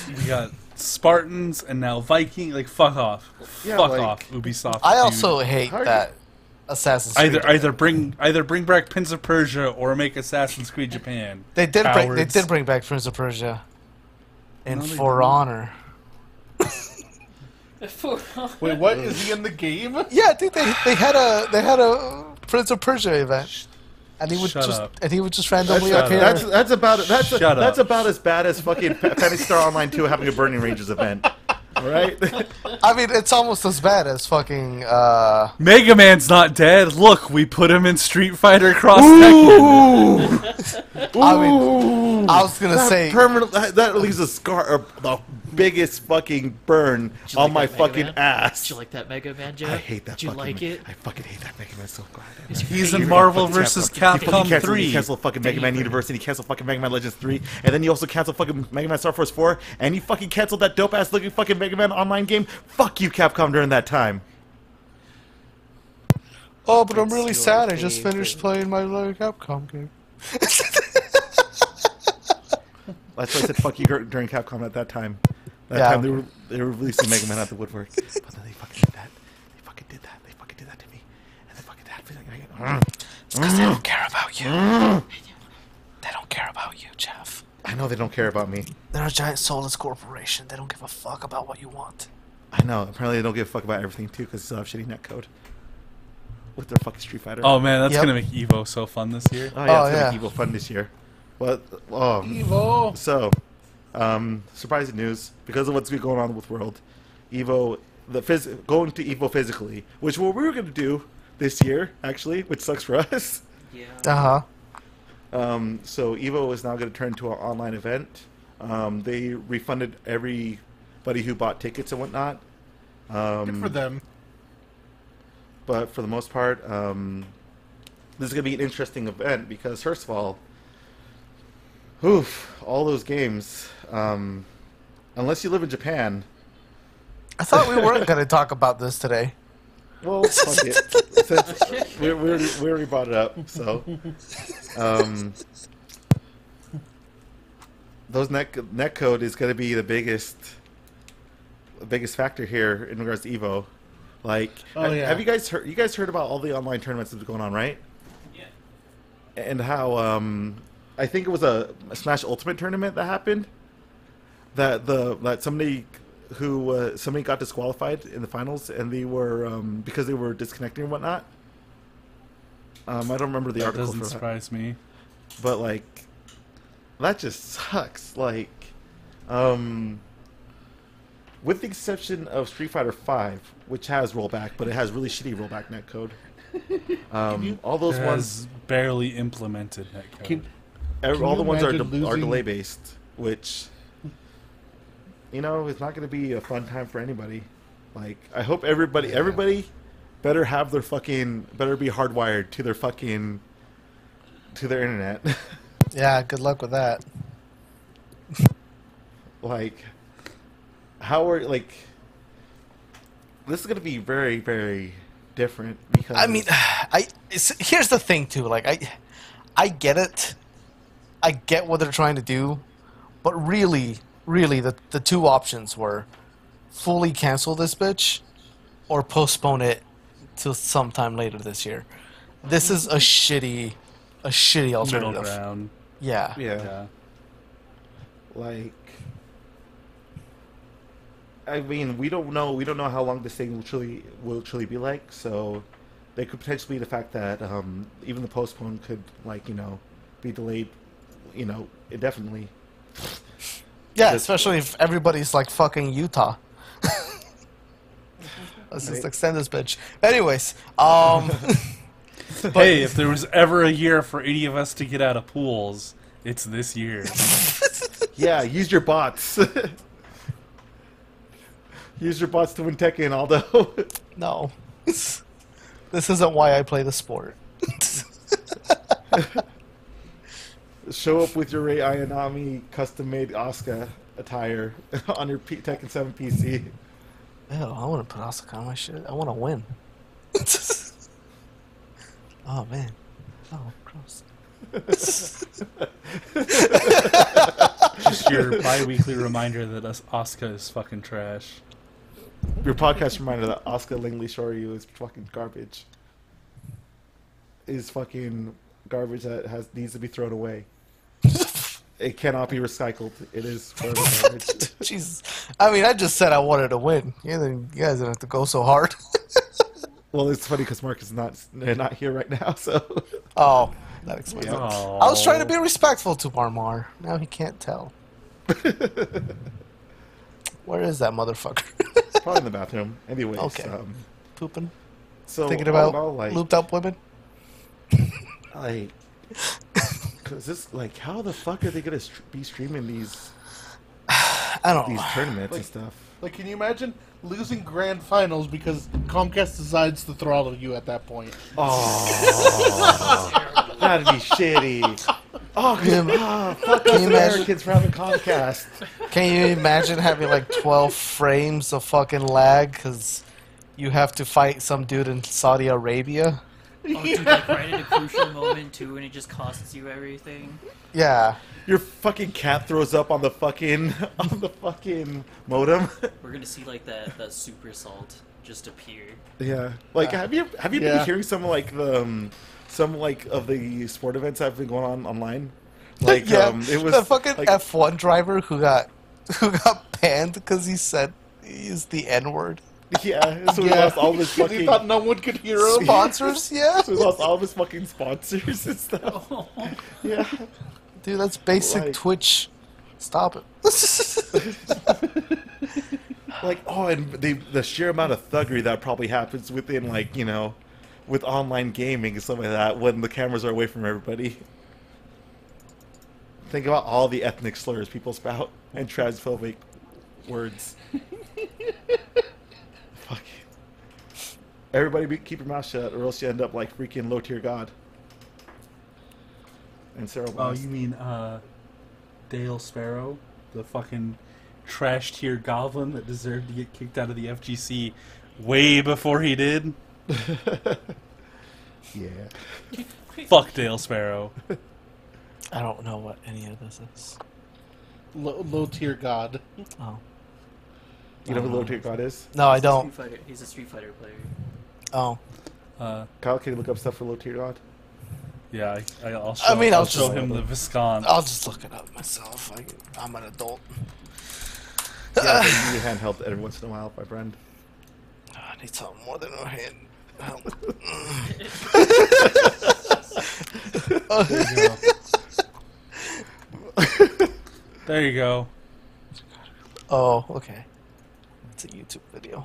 We got Spartans and now Viking. Like, fuck off. Yeah, Fuck like, off, Ubisoft. I dude. also hate that Assassin's Creed. Either bring back Prince of Persia or make Assassin's Creed Japan. They did Cowards. bring back Prince of Persia in No, they For didn't. Honor. Wait, what? Is he in the game? Yeah, I think they had a Prince of Persia event, and he would Shut just up. randomly Shut appear. up. That's Shut up. about as bad as fucking Phantasy Star Online 2 having a Burning Rangers event. Alright? I mean, it's almost as bad as fucking. Mega Man's not dead. Look, we put him in Street Fighter Cross Tekken. I mean, I was gonna say. that leaves a scar, the biggest fucking burn Did you on like my that Mega fucking Man? ass. Did you like that Mega Man, Joe? I hate that Did you fucking like it? I fucking hate that Mega Man so goddamn. He's in Fucking Marvel cancel- vs. he fucking Capcom canceled- 3. He canceled fucking Mega Man Universe, and he canceled fucking Mega Man Legends 3, and then you also canceled fucking Mega Man Star Force 4, and you fucking canceled that dope ass looking fucking Mega Man Online game. Fuck you, Capcom, during that time. Oh, but I'm really It's sad. I your just finished favorite. playing my little Capcom game. That's why I said fuck you during Capcom at that time. That Yeah. time they were releasing Mega Man out the woodwork, but then they fucking did that. They fucking did that. They fucking did that to me, and they fucking did that. It's because they don't care about you. They don't care about you, Jeff. I know they don't care about me. They're a giant soulless corporation. They don't give a fuck about what you want. I know. Apparently they don't give a fuck about everything too, because they still have shitty netcode with their fucking Street Fighter. Oh man, that's Yep. gonna make Evo so fun this year. Oh yeah, Oh, it's gonna yeah. be Evil fun this year. But Evo. so, surprising news because of what's been going on with World, Evo, going to Evo physically, which what we were gonna do this year actually, which sucks for us. Yeah. Uh huh. So Evo is now going to turn into an online event. They refunded everybody who bought tickets and whatnot. Good for them. But for the most part, this is going to be an interesting event because, first of all, all those games, unless you live in Japan, I thought we weren't going to talk about this today. well, fuck it. Since we already brought it up, so. Those net code is going to be the biggest factor here in regards to Evo. Like, Oh, yeah. have you guys heard? You guys heard about all the online tournaments that's going on, right? Yeah. And how I think it was a Smash Ultimate tournament that happened. That somebody got disqualified in the finals, and they were because they were disconnecting and whatnot. I don't remember the That article doesn't for that, surprise me. but like, that just sucks. Like, with the exception of Street Fighter V, which has rollback, but it has really shitty rollback netcode. All those It ones, has barely implemented netcode. Can all the you ones are imagine losing- delay based, which it's not going to be a fun time for anybody. Like, I hope everybody better have better be hardwired to their internet. Yeah, good luck with that. Like, this is going to be very, very different because I mean, here's the thing too. Like, I get it. I get what they're trying to do, but really, the two options were fully cancel this bitch or postpone it till sometime later this year. This is a shitty Middle alternative. ground. Yeah. Yeah. Like, I mean, we don't know how long this thing will truly be like. So, there could potentially be the fact that even the postpone could, like, be delayed, indefinitely. Yeah, especially if everybody's like fucking Utah. Let's just extend this bitch. Anyways, Hey, if there was ever a year for any of us to get out of pools, it's this year. Yeah, use your bots. Use your bots to win Tekken, Aldo. no. This isn't why I play the sport. Show up with your Rei Ayanami custom-made Asuka attire on your Tekken 7 PC. Ew, I want to put Asuka on my shit. I want to win. Oh, man. Oh, gross. Just your bi-weekly reminder that Asuka is fucking trash. Your podcast reminder that Asuka Langley Shoryu is fucking garbage. Is fucking garbage that needs to be thrown away. It cannot be recycled. It is forever garbage. Jesus. I mean, I just said I wanted to win. Yeah, then you guys don't have to go so hard. Well, it's funny because Mark is not here right now, so. Oh, that explains it. Aw. I was trying to be respectful to Marmar. Now he can't tell. Where is that motherfucker? Probably in the bathroom. Anyways. Okay. Pooping? So Thinking all about in all, like, looped up women? because this, like, how the fuck are they gonna be streaming these I don't know. tournaments and Like- stuff? Like, can you imagine losing grand finals because Comcast decides to throttle you at that point? Oh, that'd be shitty. Oh, fuck us Can you imagine- Americans for having Comcast. Can you imagine having like 12 frames of fucking lag because you have to fight some dude in Saudi Arabia? Oh, dude, like right at a crucial moment too, and it just costs you everything. Yeah. Your fucking cat throws up on the fucking modem. We're gonna see like that super salt just appear. Yeah, like have you Yeah. been hearing some like the some like of the sport events that have been going on online? Like Yeah, it was the fucking like, F1 driver who got banned because he said he used the N word. yeah, so we lost all this He fucking thought no one could hear him. Sponsors, yeah. so we lost all of his fucking sponsors and stuff. Yeah, Dude, that's basic Like- Twitch. Stop it. like and the sheer amount of thuggery that probably happens within like with online gaming and stuff like that when the cameras are away from everybody. Think about all the ethnic slurs people spout and transphobic words. Fuck. Everybody keep your mouth shut or else you end up like freaking low tier god. And Sarah Oh, Blast. you mean Dale Sparrow, the fucking trash tier goblin that deserved to get kicked out of the FGC way before he did? Yeah. Fuck Dale Sparrow. I don't know what any of this is. Low tier god. Oh. You know who low tier god is? No, I don't. He's a Street Fighter player. Oh. Kyle, can you look up stuff for low tier god? Yeah, I'll show, I mean, I'll I'll show just- him the Viscount. I'll just look it up myself. I'm an adult. Yeah, they need handheld every once in a while, my friend. I need something more than a hand. Help. There you go. There you go. Oh, okay. It's a YouTube video.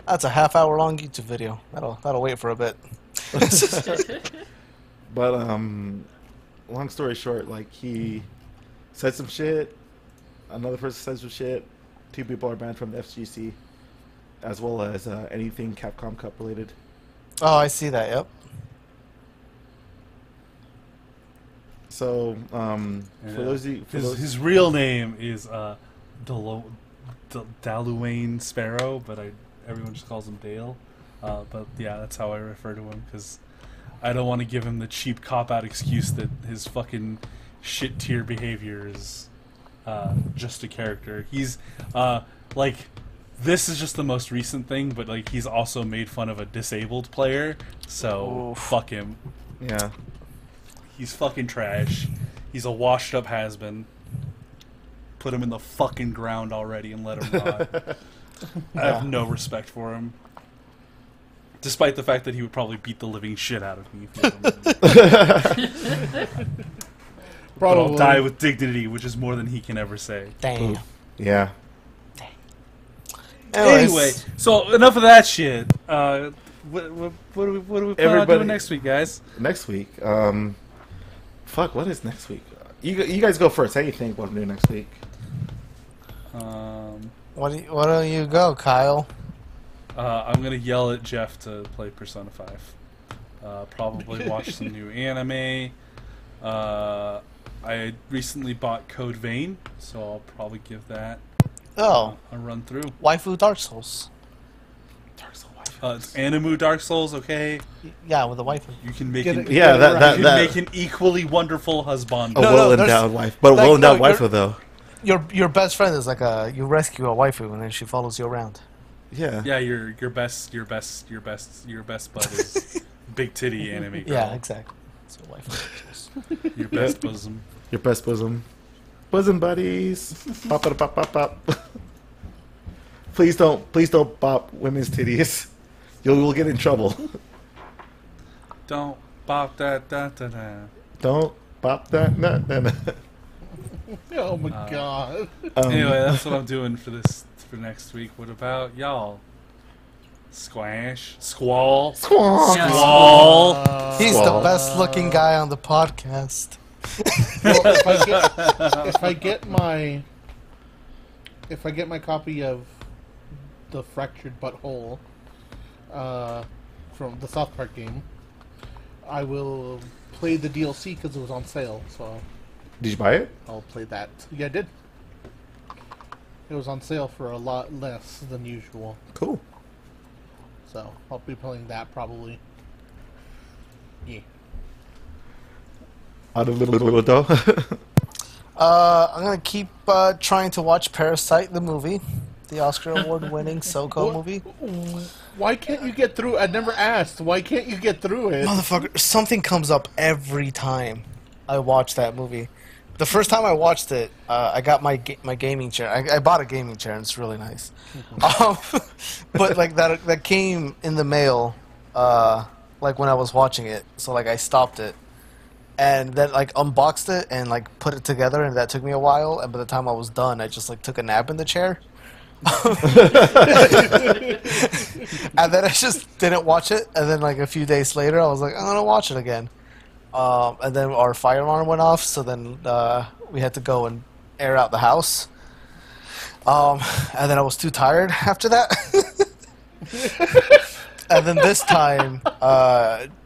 That's a half-hour long YouTube video. That'll wait for a bit. But long story short, like he said some shit, another person said some shit, 2 people are banned from the FGC, as well as anything Capcom Cup related. Oh, I see that. Yep. So for those of you, His real name is Daluane Sparrow, but everyone just calls him Dale. But yeah, that's how I refer to him because I don't want to give him the cheap cop-out excuse that his fucking shit tier behavior is just a character. He's like this is just the most recent thing, but like he's also made fun of a disabled player, so Oof. fuck him. Yeah. He's fucking trash. He's a washed up has-been. Put him in the fucking ground already and let him rot. I have no respect for him. Despite the fact that he would probably beat the living shit out of me if he ever met me. But I'll die with dignity, which is more than he can ever say. Damn. Yeah. Anyway, so enough of that shit. What do we plan on doing next week, guys? Next week, fuck, what is next week? You guys go first. How do you think what to do next week? Why don't you go, Kyle? I'm gonna yell at Jeff to play Persona 5. Probably watch some new anime. I recently bought Code Vein, so I'll probably give that Oh, a run through. waifu Dark Souls. Dark Souls waifu. It's Animu Dark Souls, okay? Yeah, with the waifu. You can make Get an, it- Yeah, that- you can make an equally wonderful husband. A No, well there's- endowed wife, but a like, well endowed no, waifu you're- though. Your best friend is like you rescue a waifu and then she follows you around. Yeah. Yeah, your best bud is big titty anime girl. Yeah, exactly. So waifu Dark Souls. Your best bosom. Your best bosom. Bosom buddies. Pop pop pop pop pop. Please don't bop women's titties. You'll get in trouble. Don't bop that da da da. Don't bop that. Nah, nah, nah. Oh my god. Anyway, that's what I'm doing for next week. What about y'all? Squash, squall, Squawk. squall. He's Well. the best looking guy on the podcast. Well, if I get my copy of the Fractured Butthole from the South Park game, I will play the DLC because it was on sale. So Did you buy it? I'll play that. Yeah, I did. It was on sale for a lot less than usual, Cool. so I'll be playing that probably. Yeah. I'm I'm gonna keep trying to watch Parasite the movie, the Oscar award-winning Soko movie. Why can't you get through? I never asked. Why can't you get through it? Motherfucker, something comes up every time I watch that movie. The first time I watched it, I got my gaming chair. I bought a gaming chair, and it's really nice. But like that came in the mail, like when I was watching it. So like I stopped it, and then like unboxed it and like put it together, and that took me a while. And by the time I was done, I just like took a nap in the chair. And then I just didn't watch it. And then like a few days later, I was like, I'm gonna watch it again. And then our fire alarm went off, so then we had to go and air out the house. And then I was too tired after that. And then this time,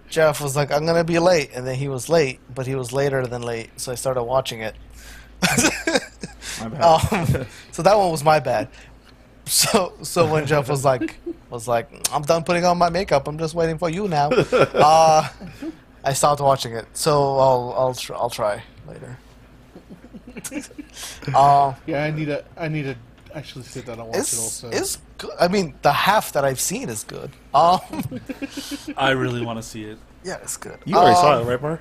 Jeff was like, I'm going to be late. And then he was late, but he was later than late, so I started watching it. My bad. So that one was my bad. So when Jeff was like, I'm done putting on my makeup. I'm just waiting for you now. I stopped watching it, so I'll try later. Yeah, I need to actually sit down and watch it also. It's good. I mean, the half that I've seen is good. I really want to see it. Yeah, it's good. You already saw it, right, Mar?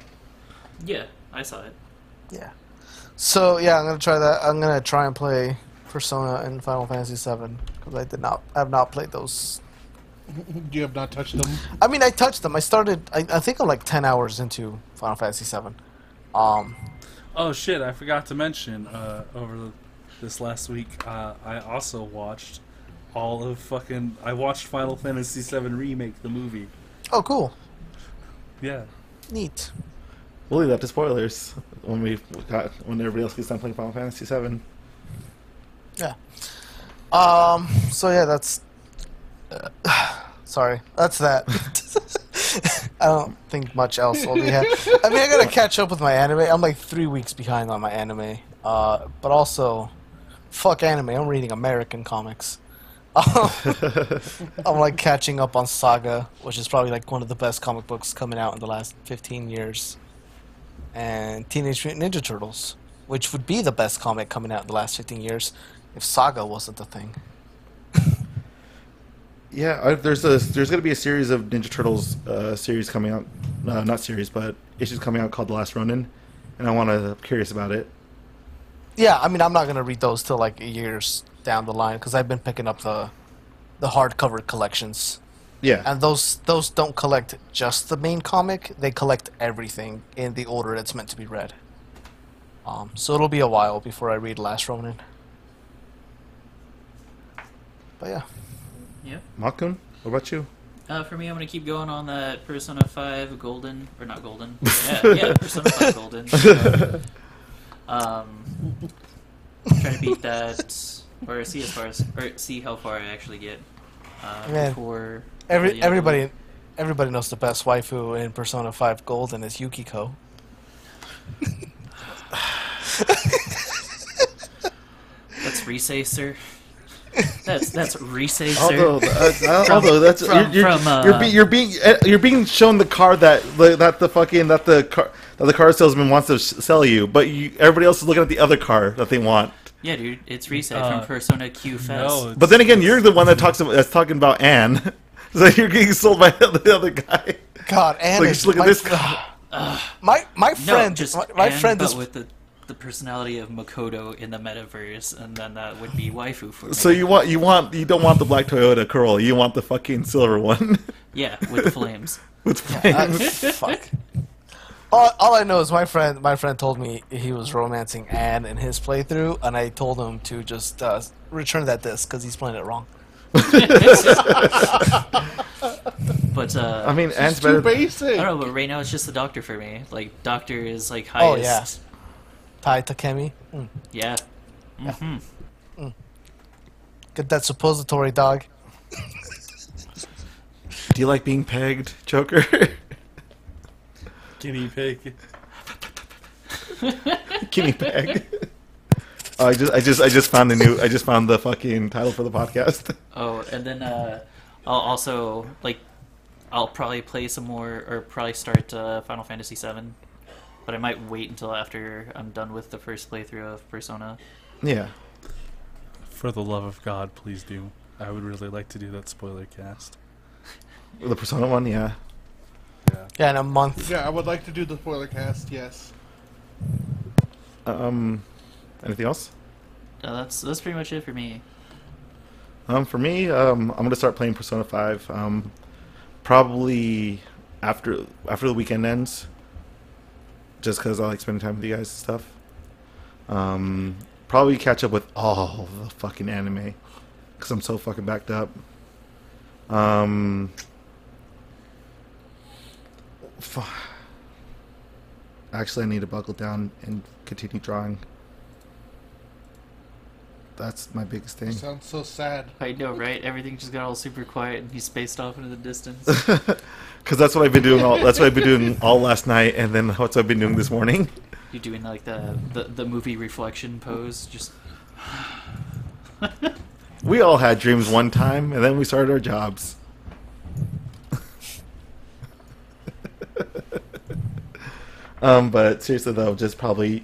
Yeah, I saw it. Yeah. So yeah, I'm gonna try that. I'm gonna try and play Persona and Final Fantasy VII because I have not played those. You have not touched them. I mean, I touched them. I started. I think I'm like 10 hours into Final Fantasy VII. Oh shit! I forgot to mention this last week. I also watched I watched Final Fantasy VII Remake, the movie. Oh, cool. Yeah. Neat. We'll leave that to spoilers when everybody else gets done playing Final Fantasy VII. Yeah. So yeah, that's. Sorry, that's that. I don't think much else will be. I mean, I gotta catch up with my anime. I'm like 3 weeks behind on my anime. But also, fuck anime. I'm reading American comics. I'm like catching up on Saga, which is probably like one of the best comic books coming out in the last 15 years, and Teenage Mutant Ninja Turtles, which would be the best comic coming out in the last 15 years if Saga wasn't the thing. Yeah, there's going to be a series of Ninja Turtles series coming out, not series, but issues coming out called The Last Ronin, and I'm curious about it. Yeah, I mean, I'm not gonna read those till like years down the line because I've been picking up the hardcover collections, Yeah, and those don't collect just the main comic; they collect everything in the order it's meant to be read. So it'll be a while before I read Last Ronin. But yeah, Yep. Malcolm, what about you? For me, I'm gonna keep going on that Persona 5 Golden, or not Golden. Yeah, Persona 5 Golden. So, trying to beat that, or see how far I actually get Man, before everybody knows the best waifu in Persona 5 Golden is Yukiko. That's Risei, sir. That's Risei, sir. You're being shown the card that the car salesman wants to sell you, but everybody else is looking at the other car that they want. Yeah, dude, it's Risei from Persona Q Fest. No, But then again, you're the one that's talking about Anne, so you're getting sold by the other guy. God, Anne Like, is just look at my this fr- car. my friend, No, just my Anne, friend but is with the personality of Makoto in the metaverse, and then that would be waifu for me. So you don't want the black Toyota Corolla, you want the fucking silver one Yeah, with the flames. with flames. fuck. All I know is my friend told me he was romancing Anne in his playthrough, and I told him to just return that disc because he's playing it wrong. But I mean, It's Anne's too better. basic. I don't know, but right now it's just the Doctor for me. Like, Doctor is like Oh, highest. yeah. Tai Takemi. Yeah. Mm-hmm. Get that suppository, dog. Do you like being pegged, Joker? Guinea pig. Guinea peg. I just found the fucking title for the podcast. Oh, and then I'll also I'll probably play some more, or probably start Final Fantasy VII, but I might wait until after I'm done with the first playthrough of Persona. Yeah. For the love of God, please do. I would really like to do that spoiler cast. The Persona one, yeah. Yeah. Yeah, in a month. Yeah, I would like to do the spoiler cast. Yes. Anything else? That's pretty much it for me. For me, I'm gonna start playing Persona 5. Probably after the weekend ends, just because I like spending time with you guys and stuff. Probably catch up with all the fucking anime, because I'm so fucking backed up. Actually, I need to buckle down and continue drawing. That's my biggest thing. Sounds so sad. I know, right? Everything just got all super quiet, and he spaced off into the distance. Because that's what I've been doing. That's what I've been doing all last night, and then what I've been doing this morning. You're doing like the movie reflection pose, just. We all had dreams one time, and then we started our jobs. But seriously though, just probably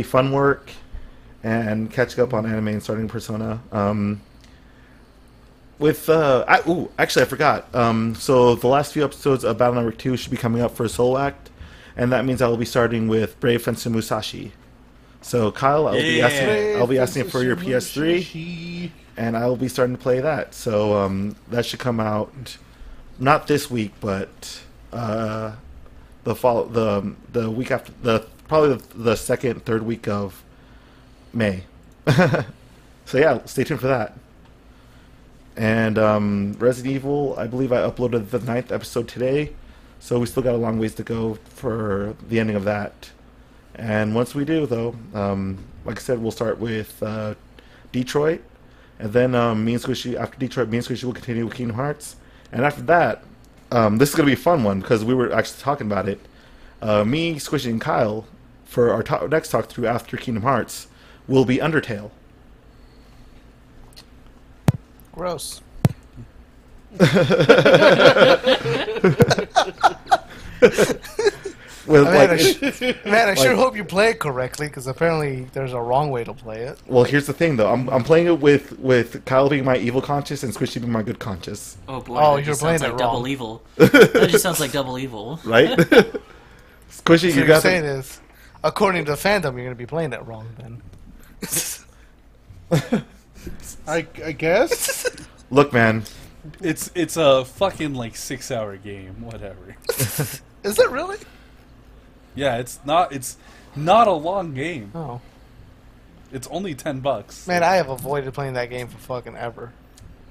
fun work and catching up on anime and starting Persona. Actually, I forgot. So the last few episodes of Battle Network 2 should be coming up for Soul Act, and that means I will be starting with Brave Fencer Musashi. So Kyle, I'll be asking for your PS3, and I will be starting to play that. So that should come out not this week, but the week after, probably the second, third week of May. So yeah, stay tuned for that. And Resident Evil, I believe I uploaded the 9th episode today, so we still got a long ways to go for the ending of that. And once we do, though, like I said, we'll start with Detroit, and then me and Squishy, after Detroit, me and Squishy will continue with Kingdom Hearts. And after that, this is going to be a fun one, because we were actually talking about it. Me, Squishy, and Kyle, for our next talk through after Kingdom Hearts, will be Undertale. Gross. with Man, like, I sure hope you play it correctly, because apparently there's a wrong way to play it. well, here's the thing though. I'm playing it with Kyle being my evil conscious and Squishy being my good conscious, Oh boy, Oh, that you're just sounds playing like it double wrong. evil. That just sounds like double evil. right? Squishy, So you you're got saying the, is, according to the fandom, you're going to be playing it wrong then. I guess. look, man. It's a fucking like 6-hour game, whatever. Is it really? Yeah, it's not a long game. Oh. It's only $10. Man, I have avoided playing that game for fucking ever.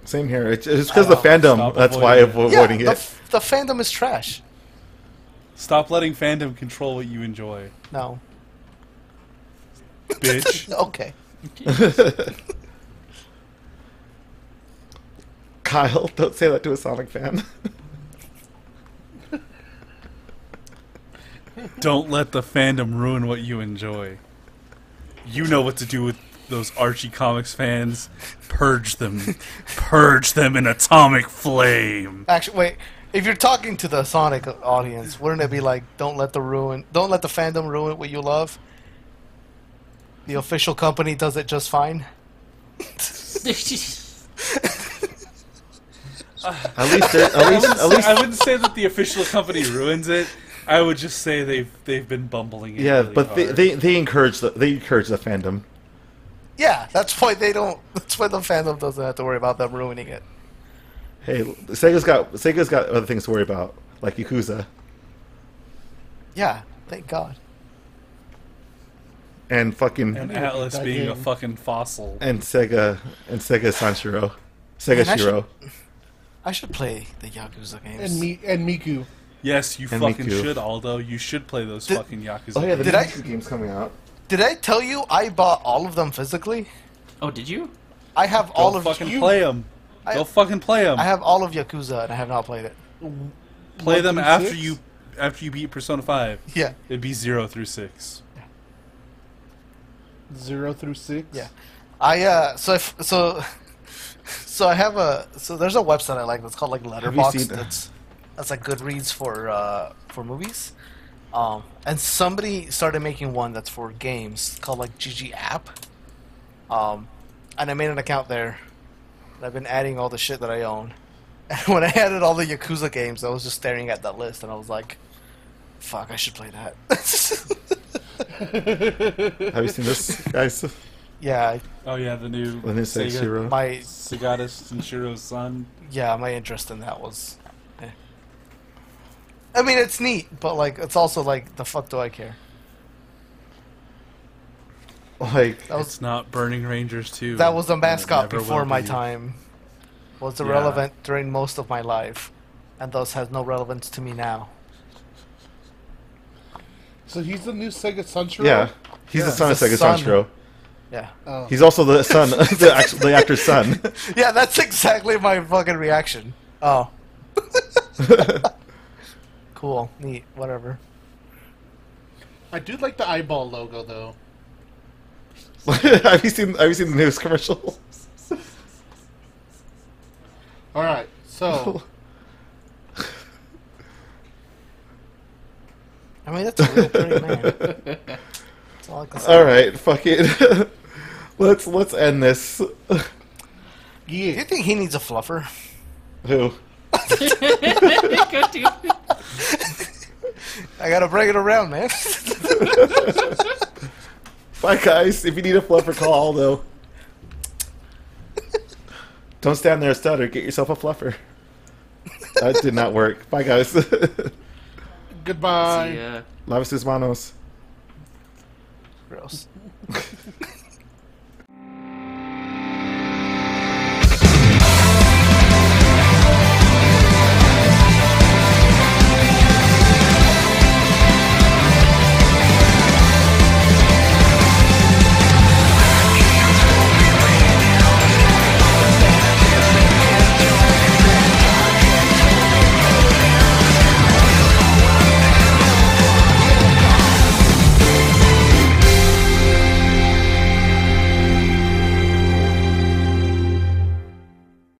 Same here. It's because the know. fandom. Stop That's why I'm avoiding Yeah, avoiding it. the fandom is trash. Stop letting fandom control what you enjoy, No. bitch. Okay. Kyle, don't say that to a Sonic fan. Don't let the fandom ruin what you enjoy. You know what to do with those Archie Comics fans. Purge them. Purge them in atomic flame. Actually, wait. If you're talking to the Sonic audience, wouldn't it be like, don't let the fandom ruin what you love? The official company does it just fine. At least, I wouldn't say that the official company ruins it. I would just say they've been bumbling it yeah, really but hard. they encourage the fandom. Yeah, that's why they don't. That's why the fandom doesn't have to worry about them ruining it. Hey, Sega's got other things to worry about, like Yakuza Yeah, thank God. and fucking and Atlas that being a game. fucking fossil. and Sega Sanshiro, Sega Man, I Shiro. I should play the Yakuza games. And Miku. Yes, you And fucking Miku. should, Aldo. You should play those Did- fucking Yakuza. Oh yeah, the Did new I- Yakuza game's coming out. Did I tell you I bought all of them physically? Oh, did you? I have Go all of fucking you. play them. I- Go fucking play them. I have all of Yakuza and I have not played it. Play 1 them through after 6? you beat Persona 5. Yeah, It'd be 0 through 6. 0 through 6. yeah. So I have there's a website I like that's called like you Letterboxd. seen- That's like Goodreads for movies. And somebody started making one that's for games called like GG App. And I made an account there. And I've been adding all the shit that I own. And when I added all the Yakuza games, I was just staring at that list and I was like, fuck, I should play that. Have you seen this, guys? Yeah, Oh yeah, the new The new Sega Shiro. my Sagata Senshiro's son. my interest in that was I mean, it's neat, but like it's also like the fuck do I care? Like, That was It's not Burning Rangers 2. that was a and it mascot never before will my be. time. Was Yeah. irrelevant during most of my life, and thus has no relevance to me now. So he's the new Sega Sunshiro? yeah, he's the Yeah. son of The Sega son. Sanshiro. Yeah, Oh. He's also the son, the actor's son. yeah, that's exactly my fucking reaction. Oh, cool, neat, whatever. I do like the eyeball logo, though. Have you seen the news commercial? Alright, so... I mean, that's a real pretty man. That's all I can say. All right, fuck it. let's end this. Do you Yeah. think he needs a fluffer? Who? Good dude. I gotta bring it around, man. Bye, guys. If you need a fluffer, call Aldo. Don't stand there and stutter. Get yourself a fluffer. That did not work. Bye, guys. Goodbye. See ya. Lave sus manos. Gross.